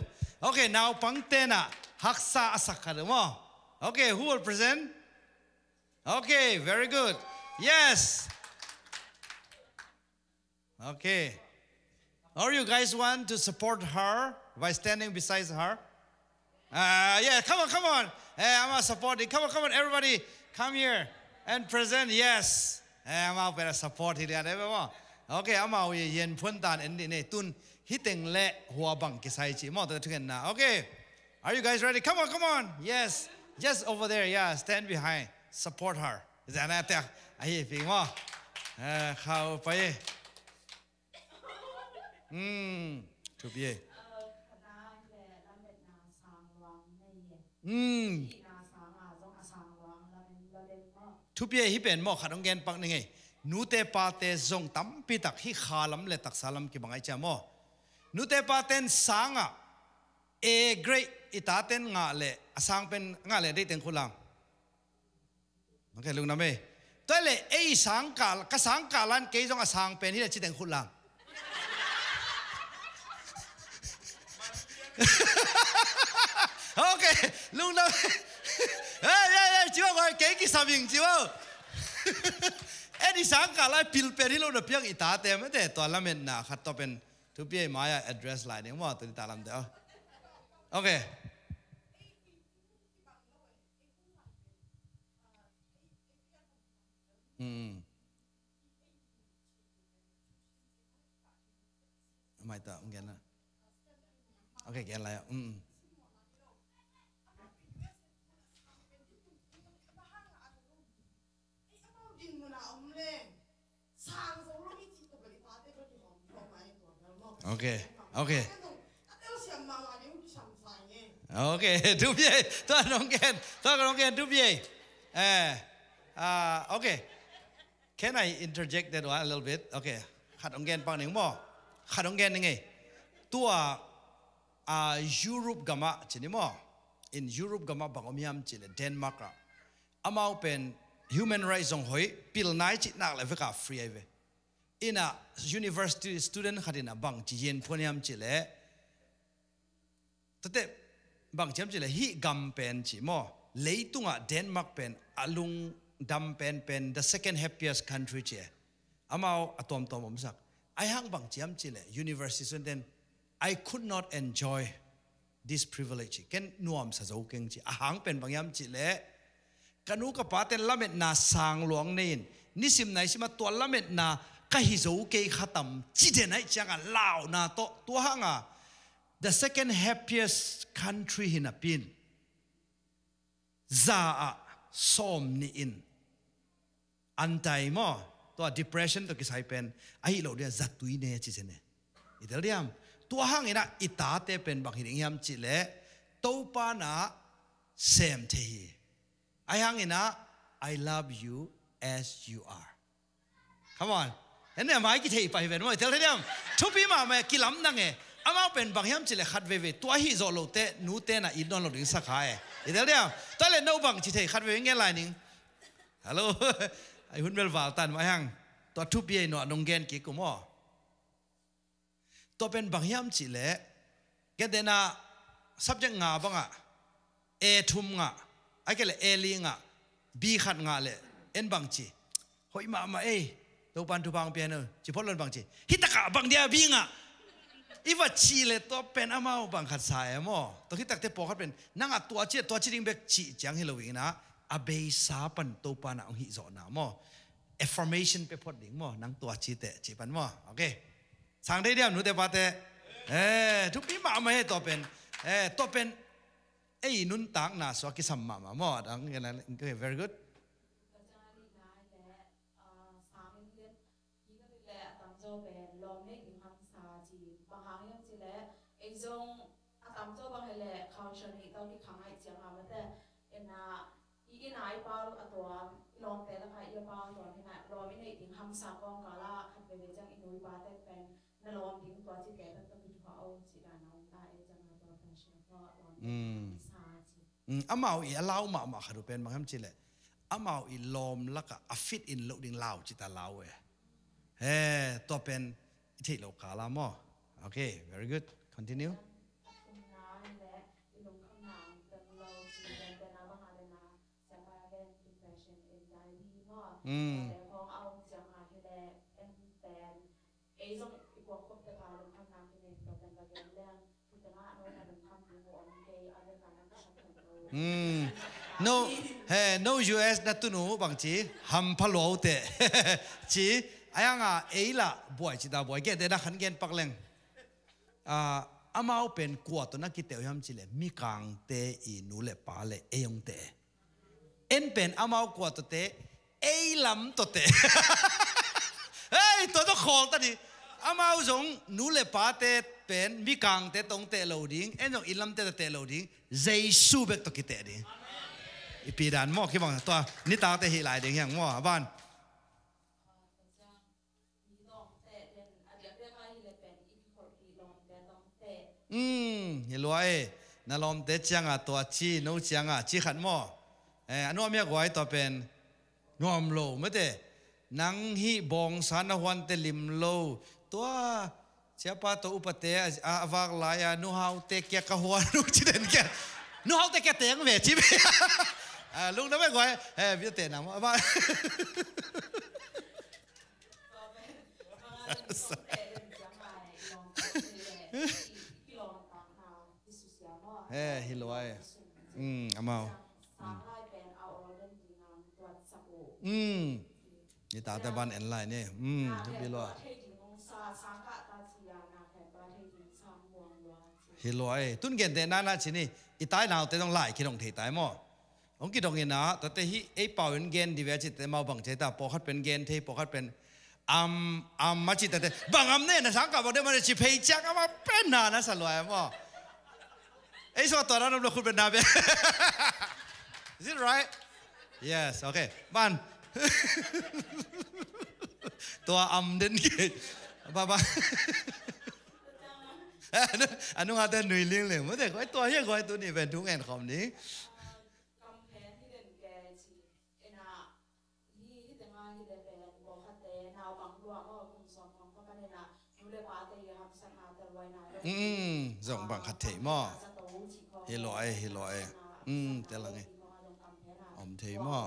โอเค now ปังเตนะฮักษาสักขัดมั้งโอเค who will present okay very good yes okay or you guys want to support her by standing beside her yeah come on hey, I'm supporting come on everybody come here and present yes hey, I'm out for support here everyone okay I'm out here yen phun tan en ni tun hitting le hua bang ki sai chi mo ta thuken na okay are you guys ready come on yes just over there yeah stand behind support her is that ta ai pi mo khao paiถูกเย่ทุบเย่ฮิเป็นหม้อขัดองเกนปังนี่ไงนูเตปาเตซงตั้มปีตักฮิขาลัมเลตักสาลัมกี่บังไอเจ้าหม้อนูเตปาเตนสางอ่ะเอเกรอิตาเตนงาเลสางเป็นงาเลได้เต็งคุลังโอเคลุงน้ำเมย์ตัวเลไอสางกาลกสางกาลันเกยจงสางเป็นที่ได้จิตเต็งคุลังโอเคลุงน้ำเฮ้ยจิ๋วก็เก่งกี่สามิงจิ๋วเอ็นี่สังกัดไล่พิลเปรี่เราเพียงอิตาเต็มไม่ได้ตัวละเมนนะขัดตัวเป็นทุบเย่มาอย่า address ไลน์เนี่ยว่าตัวนี้ตาลำเดียวโอเคไม่ต่อมึงแกนะโอเคแกนอะไรอ่ะโอเค โอเคโอเคทุบเย่ตัวน้องแกนทุบเย่โอเค Can I interject that one a little bit? Okay. ขัดองแกนปังหนึ่งบ่ขัดองแกนยังไงตัวยุโรปกัมมาจีนี่มั้ง in ยุโรปกัมมาบางอเมริกาจีเลยเดนมาร์กอามาเป็น human rights ของหอยพิลนายจีนักเลยฟิกาฟรีเว้ย in a university student ขัดนะบางจีเย็นพวกนี้จีเลยแต่บางจีจีเลยฮิกัมเป็นจีมั้งเลยตุงเดนมาร์กเป็นอาลุงดำเป็น the second happiest country จีอามาอะตอมผมสักไอ้ห้างบางจีจีเลย university student I could not enjoy this privilege แค่นวมสะโจกเก่งจีหางเป็นบางยามจีเล่กันนูกับป้าเต้นละเม็ดนาสางหลวงนี่นิสิมไหนสิมาตัวละเม็ดนาก็ฮิโจเกยขัดตั้มจีเดนไอจังกันลาวนาโตตัวห้างอ่ะ the second happiest country หินาปินซาอะส้มนี่อินอันใจมั้งตัว depression ตัวกิสายเป็นไอ้เราเดียจัดตุยเนี่ยจีเจเนี่ยอีเดียมตัวห้างนี่นะอิตาเตเป็นบางอย่างยามจิเล่ตัวปานะเซมเทียไอ้ห้างนี่นะ I love you as you are come on เห็นไหมไม่กี่เทียไปเป็นว่าเท่าไหร่ทุบปีมาไม่กี่ลำนั่งเองอามาเป็นบางอย่างจิเล่ขัดเว่ตัวฮิโซโลเตนูเตนะอินโดนโลดิสักหายอีเท่าไหร่ตอนเล่นโนบังจิเทียขัดเว่เงี้ยไรนึงฮัลโหลไอ้หุ่นเบลวาลตันมาห้างตัวทุบปีหนวดนงเกนกี่กุมอตัวเป็นบางยามจีเล่แกเดน่า subject งาบังอ่ะ A ทุ่มงาไอ้แกเลย A ลิงอ่ะ B ขัดงาเลยเอ็นบางจีหอยมาตัวปันทุบางเปียโนจีพอลนบางจีฮิตกะบางเดียบิงอ่ะอีว่าจีเลยตัวเป็นอามาบางขัดสายมั้งตัวฮิตกะเตปอขัดเป็นนั่งอ่ะตัวจีดิงเบกจีจังเฮโลวีนะอาเบย์ซาปันตัวปันอ่ะฮิโซนะมั้ง affirmation ไปพอดิ่งมั้งนั่งตัวจีเตจีปันมั้งโอเคสั่งได้เดียวหนูแต่ว่าแต่ทุกปีมาไม่ให้ตัวเป็นนุนตักน่ะสวกิสัมมาหมดอันนี้นะก็ very good ลองแต่ละใครยาบางตอนที่ไหนรอไม่ได้ถึงคำสั่งกองกาละขัดไปเป็นจังอินุยบาแต่เป็นนลอมถึงตัวที่แก่ต้องเป็นเขาเอาสิดานาตาจังมาตัวเป็นเชื่อเพราะลองซาจีอามาอีลาวมาขัดเป็นบางคำจีเลยอามาอีลอมแล้วก็ฟิตอินโลดิ้งลาวจิตาลาวตัวเป็นที่โลกาลามอโอเค very good continue no US นัตุนูบางทีฮัมพะโลเตจีไอ้ยังอ่ะล่ะบ่อยจิตาบ่อยแกเดน่าขันเกนปักเลงอามาเป็นกวดตัวนักกิเตยฮัมจิเลมีกังเตอีนูเลปาเลยงเตเอ็นเป็นอามากวดตัวเตลำตัวเตตัวต้องขอตัดดิอามาจงนูเลปาเตเป็นมีกังเตตรงเตโลดิ้งเอ็นจงอิลำเตเตโลดิ้งเจสูเบกตัวกิเตดิอีปีดานมอคิดว่าตัวนิตาเตหิหลายเด้งอย่างมั่วบ้านเห็นรวยนั่นลมเตจังอ่ะตัวชีโนจังอ่ะชีขันมั่วอันนู้นมีอะไรตัวเป็นนวมโลไม่ได้นังฮีบองสานวันเตลิมโลตัวเจ้าป้าตัวอุปเตอาวากลายนูฮาวเตเกียกหัวนูจีเดนเกียนูฮาวเตเกียเตงเวทีเบลุงนั่นไม่ไหวพี่เตะน้ำบ้านฮิลอยอามานี่ตาแต่บ้านเอ็นไลน์เนี่ยทุกปีล้อฮิลอยตุ้นเก่งแต่นั่นนะชินี่อีตายหนาวแต่ต้องไล่คิดองเทตายมั้งองคิดองเงินนะแต่ที่ไอ้เป่าเป็นเกณฑ์ดีเวจิตแต่มาบังใจตาปอคัดเป็นเกณฑ์เทปอคัดเป็น มาจิตแต่บางเนี่ยนะทั้งกับบอกได้มาจิเพย์จักมาเป็นนานะสลวยมั้งไอ้ส่วนตัวนั้นเราคุณเป็นนาเบ Is it right Yes okay บ้านตัวเด่นกี่บ้าอันนู้นอาจจะหนุ่ยเลี้ยงเลยเมื่อแต่ไอ้ตัวเฮียก็ไอ้ตัวนี้เป็นทุกแอนคอมนี้ส่งบังคัดเทมอเฮลอยแต่ละไงเทมอ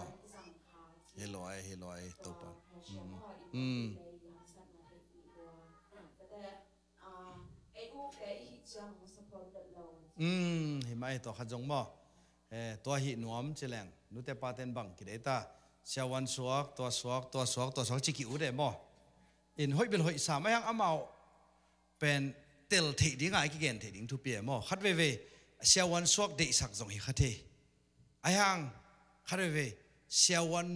เฮลอยตัวปะเห็นไหมตัวขัดจงบ่ตัวหินวมเจริญนุเตปาเตนบังกิเลตาเชวันสวกตัวสวกจิกิอุเดบ่อินห้อยเป็นห้อยสามไม่ยังอ้าวเป็นเตลเทดิ้งไอ้กิเกนเทดิ้งทุเปียบ่ขัดเว่เชวันสวกเดสักจงหิขัดเทไอ้ยังขัดเว่เชวัน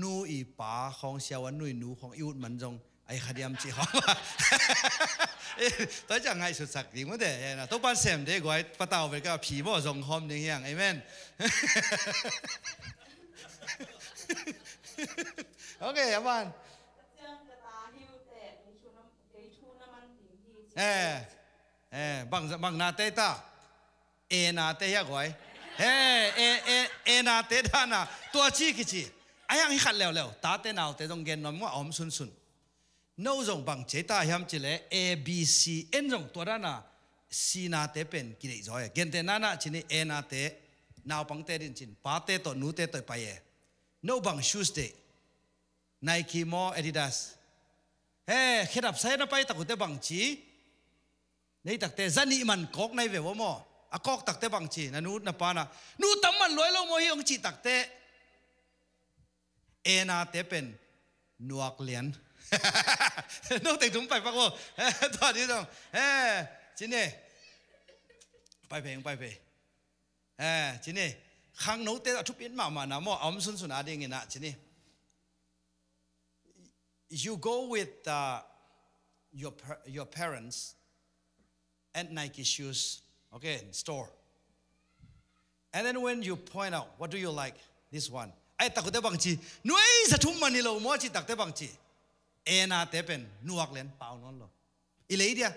นูอีป่าของเชวันนุยนูของอิวมันจงไอ้ขัดยำจีเขาตัวจังไงสุดสักดีมั้งเด้นะตัวปั้นเสมเด็กไว้ปะเต่าไปก็ผีบ่ส่งคอมอย่างเงี้ยไอ้แม่นโอเคครับบ้านบังนาเตต้านาเตยกไว้นาเตท่านะตัวชี้กี่ชี้ไอ้ยังให้ขัดแล้วตาเตนเอาเตต้องเกณฑ์นอนว่าอมสุนโน้ตงบังเจตาหิมจิเล A B C N จงตัวนั้นนะ C นาเตเป็นกี่ได้จอยเกณฑ์เตน่านะชินี A นาเตนาวปังเตดินชินป้าเตต่อนูเตต่อไปโน้บังชูสเต Nike มอ Adidas ขยับใส่น่ะไปตะกุเตบังจีในตักเตจันนี่มันกอกในเววมอากอกตักเตบังจีนะนูน่ะปานะนูตั้มมันลอยลงมอฮิองจีตักเตนาเตเป็นนวกเลียนน้องแต่งถุงไปปักโว้ตอนนี้ต้องจินนี่ไปเพลงจินนี่ข้างโน้ตเตะทุบอินมานะมั่วอมสุนอาดีงี้นะจินนี่ you go with your parents at Nike shoes okay store and then when you point out what do you like this one ไอ้ตักเตะบังจีนุ้ยสะทุ่มมันนี่เรามั่วจีตักเตะบังจีนาเตเป็นนวกเลียนเปล่านอนหรออีเลยเดีย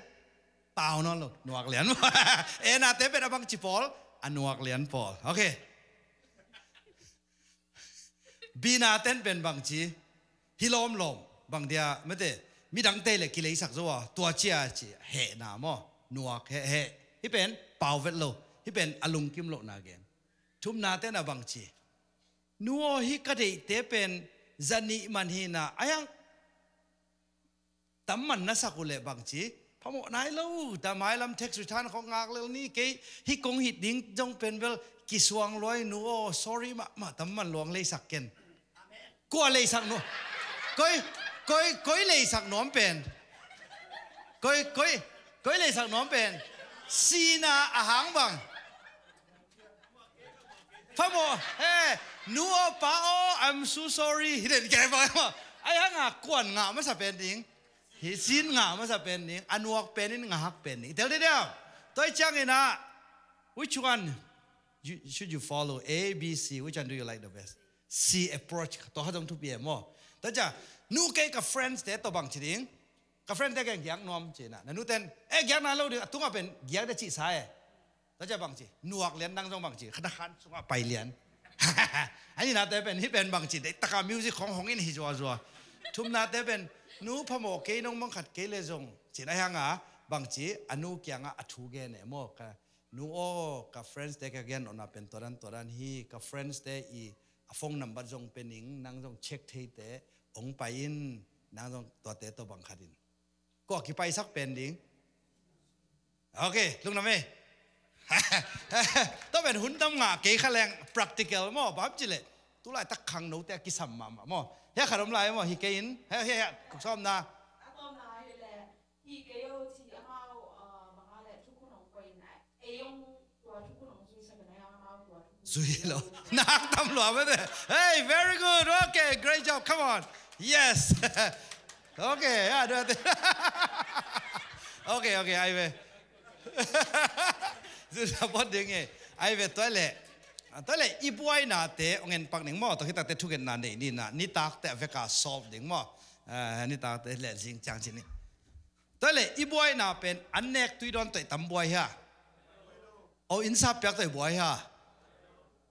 เปล่านอนหรอนวกเลียนนาเตเป็นบังจิปอลนวกเลียนปอลโอเคบีนาเตนเป็นบังจีฮิลอมบังเดียไม่เตมีดังเตเลยกิเลสักตัวตัวเจียจีเฮนามอนวกเฮที่เป็นเปล่าเวทโลที่เป็นอลุงกิมโลนาเกนทุมนาเตนบังจีนัวฮิกระเดเตเป็นจันนิมันฮินาอายังตั้มมันน่าสักอุเลบังจีพอหมดนายแล้วแต่หมายลำเท็กซ์ริทันของงากเลวนี่เกยฮิกงฮิดดิ้งจงเป็นเวลกิสวงลอยนัว sorry มาตั้มมันหลวงเลยสักเกนกัวเลยสักนัวก้อยเลยสักน้อมเป็นก้อยเลยสักน้อมเป็นซีนาอาหางบังพอหมดนัวป้าI'm so sorry เด็กแกบอกว่าไอ้ห่างกวนงาไม่สับเป็นดิ้งฮิซินงาไม่สับเป็นดิ้งอันวกเป็นนี่งาฮักเป็นนี่เดี๋ยวตัวจังเองนะ which one should you follow A B C which one do you like the best C approach ตัวเขาต้องทุบเบี้ยมั้งตัวจ้านูเกย์กับ friends เด็ดตัวบังจีดิ้งกับ friends เด็กแก่งนอมจีน่ะนูเต้นแก่งนั้นเราดูตุ้งเป็นแก่งเด็กจีสายตัวจ้าบังจีนวกเลี้ยนดังตรงบังจีขนาดขันสุงไปเลี้ยนอันนี้น่าจะเป็นที่เป็นบังจีตะการมิวสิกของอินฮิจัวทุ่มน่าจะเป็นนูพโมเกยน้องบังขัดเกยเลยจงจีน่ายังบังจีอนุเกียงอัฐุเกนเนี่ยมั่วกันนูโอกับ friends เด็กแก่งอนเป็นตัวนั้นฮีกับ friends เด็กอีฟงนัมบัตจงเป็นหญิงนางจงเช็คเทเตองไปอินนางจงตัวเตตัวบังขัดินก็กี่ไปสักเป็นหญิงโอเคลุงน้ำเมต้องเป็นหุ่นตั้มงาเกยขแรง practical มั่วแบบจีเลยตุลายตักขังโน้ตแต่กิสัมมามั่วเฮ้ยขนมลายมั่วฮิเกยินเฮ้ยกุศลนะฮิเกยที่อามาบางอะไรทุกคนของไปไหนยงตัวทุกคนของซุยสักไหนอามาตัวซุยเหรอนักตำรวจไม่ได้ Hey very good okay great job come on yes ok được ok ai về dù là bắt được nghe ai về toilet i buai na te ông en pak ning mo to kita te thugen na nei ni na ni tak te veka solve ding mo ni tak te le jing chang chin ni toilet i buai na pen anek tui don toi tam buai ha o insa pyak toi buai ha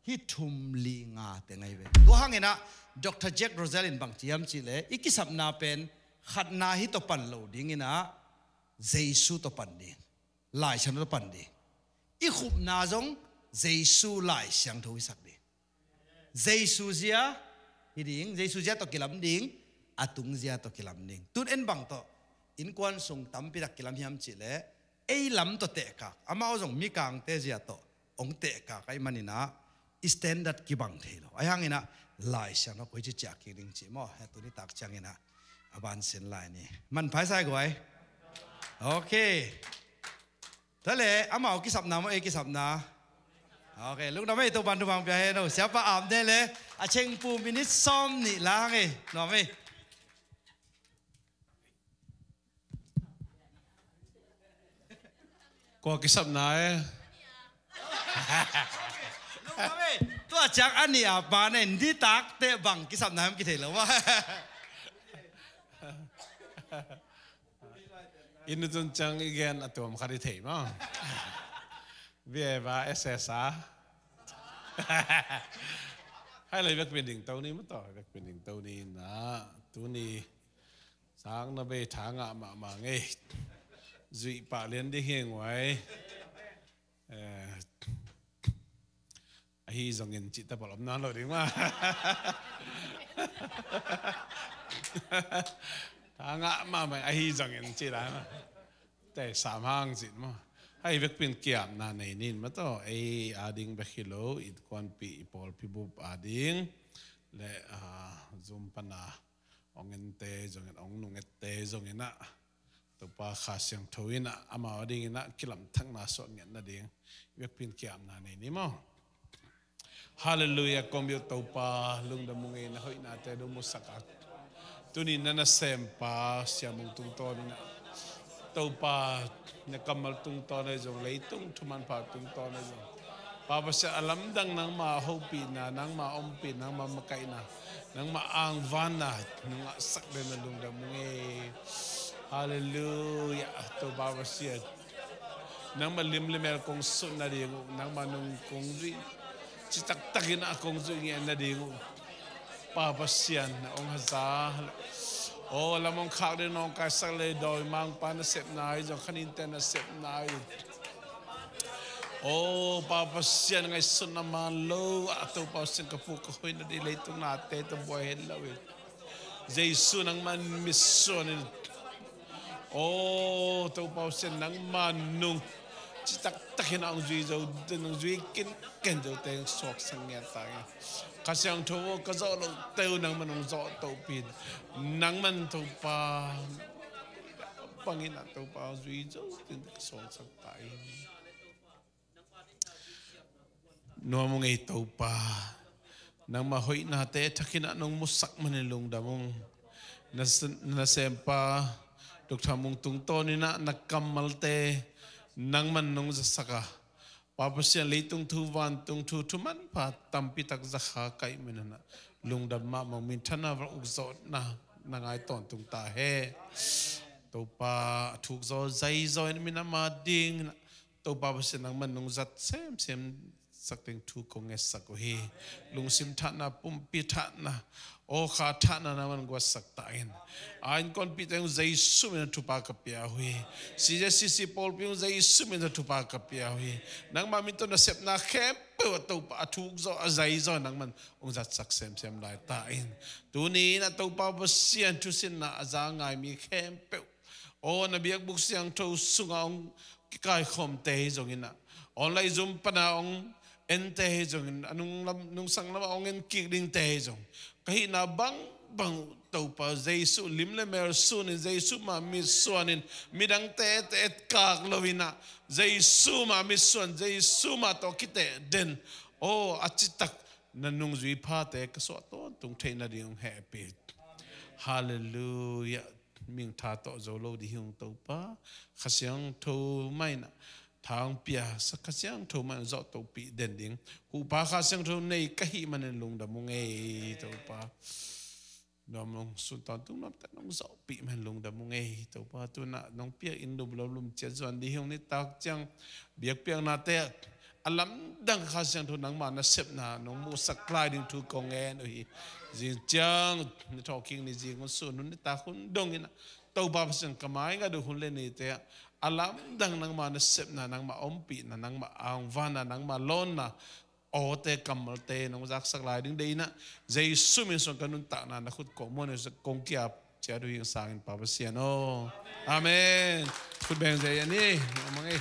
hi thum li nga te ngai ve to hangena Dr. Jack Rosalind bang chiam chi le ikisap na pen khat na hi to pan lo ding ina Jesu to pan ding lai chan to pan ding i khup na jong Jesu lai siang thui sak ding Jesu zia hi ding Jesu zia to kilam ding atung zia to kilam ding tun en bang to in kwan sung tam pi dak kilam hiam chi le ei lam to te ka ama jong mi kang te zia to ong te ka kai manina standard ki bang thelo ayang ina lai siang no koi chi cha ki ding chi mo he tu ni tak chang ina aban sen lai ni man phai sai goi okay tale ama ki sap na mo e ki sap na okay lúc đó mấy tụi bạn bè hè đâu sẽ phải ẩm đây lẽ à chênh pu minute som nị lá nghe nói mấy qua cái sắp này lúc đó mấy tôi chắc anh nị à bà này đi tác tệ bằng cái sắp này em kia thể lâu mà in tuần chẳng igen à tụi mình khai thể mà về và SSA hay là việc quyền định tàu ní mất rồi việc quyền định tàu ní na tu ní sáng nó về tháng ngạ mà nghe duy bà liên đi hiền ngoài hi dòng nhân chị ta bảo lắm non rồi đúng không tháng ngạ mà mày hi dòng nhân chị đóแต่สามห้างสิมั้งให้เวกเป็นเกียรนาในนินมาต่อไออาดิงเบคิโลอิดควันปีปอลพิบุบอาดิงและซุมปนาองเงินเตจงเงินองนุงเงินเตจงเงินน่ะตัวปลาขาเสียงทวินะอามาดิงน่ะกิลำทั้งนาสดเงินน่ะดิงเวกเป็นเกียรนาในนิมั้งฮาเลลูยาคอมบิวตัวปลาลุงดมุงเงินหอยนาเตดูมุสกัดตัวนี้นั่นน่ะเซมปลาเสียมุงตุงโตนี่นะตัวปลาเนี่ยกำมัลตุงตอนในจงเลยตุงทุมันปลาตุงตอนในจงปลาภาษาอัลลัมดังนังมาฮูปีนะนังมาอมปีนังมามะไกนะนังมาอ่างวานะนังมาสักเดนลุงดำเงฮาเลลูยาตัวปลาภาษานังมาลิมลิมเอลกงสุนนาดีงูนังมานุงกงจุยจิตักตักินะกงจุยเงี้ยนาดีงูปลาภาษานะองค์ฮัซาโอ้ละมองข่าวเดินน้องกายสักเลยโดยมังปานเสพนายจงขันอินเตอร์เน็ตเสพนายโอ้ปาปัสเซียนไงสุนมาโลอัตโปสิงคโปร์ก็คุยนั่นดีเลยตุนาเตตบวยเห็นแล้วเจสุนังมันมิสซอนโอ้ตัวปาเซียนนังมันนุ่งจิตักตักเห็นอังจุยเจ้าเดินอังจุยกินเจ้าเตงสอกสังเกตตายข้าเสียงทั่วก็จะเราเต้านังมันจะตัวปีนนังมันตัวปาปังอินะตัวปาจุยเจ้าถึงสองสักตายนัวมงไอตัวปานังมาหอยนาเตะทักขินะนงมุสักมันลงดำมงนัสเซมปาตุกทำมงตุงโตนี่นะนักกำมัลเตนังมันนงจะสักปาปเสียเลยตุงทูวันตุงทูทุมันพาตัมปิตักจะขาไก่มันนะลุงดำมามังมินทนาอุกโซนะนางไอตอนตุงตาเฮตัวปาถูกโซใจโซนมินามาดิงตัวปาปเสียนังมันนงจัดเซมสักเต็งทูกงเอสักเฮลุงซิมทันะปุ่มปิทันะโอขาทันะนะมันกว่าสักตาอินอันก่อนปิดเองใจสุมินทุปากเปียหุยสิเจสิปอลปิงใจสุมินทุปากเปียหุยนังมามิตรนะเสพนาเข้มเปิดตัวปาถูกโซใจโซนังมันองจัดสักเซมได้ตาอินตัวนี้นะตัวปาบเสียนทุสินนะอาจารย์ไงมีเข้มเปิดโอ้นบียกบุกเสียงทูสุงองกิกายคมเตยจงอินะออนไลน์ซุมปนาองเอ็นเตยจงอันนุ่งสังละองเอ็นกิกดิงเตยจงก็หินาบังตัวปาเจสุลิมเลเมอร์สุนิเจสุมามิส่วนนินมิดังเตะกากลวินะเจสุมามิส่วนเจสุมาตอกิเตเดนโอ้อาจิตักนันนุ่งจุยพาเตะก็สวดต้นตุงเทนาดิงแฮปปี้ฮาเลลูยา miệng thà tọ dầu lâu đi hung tàu pa khá sáng thâu mai nè thang bia sắc khá sáng thâu mai dọ tàu bị đèn điếng hụ pa khá sáng thâu này cái hi mà nên lùng đầm mông nghe tàu pa nông nông xuân tòn tung nông tận nông dọ bị mà lùng đầm mông nghe tàu pa tu nà nông bia in đùm lâu lùm chết doan đi hung nít tao chăng biếc biếng nà tè alam dang khá sáng thâu nang mà nà xếp nà nông mua sắc lai đình thu công nghe rồi riêng chăng ni talking ni riêng con xuân nít ta hun đông ina tàu ba pasang kamai nga do hun lên ni te alam dang nang ma na sep na nang ma ompi na nang ma ang van na nang ma lon na o te kamal te nong zak sak lai ding dei na Jesus min son kanun ta na khut ko mo ne kong kia cha do yung sang in pa pasian oh amen khut beng zai ani amang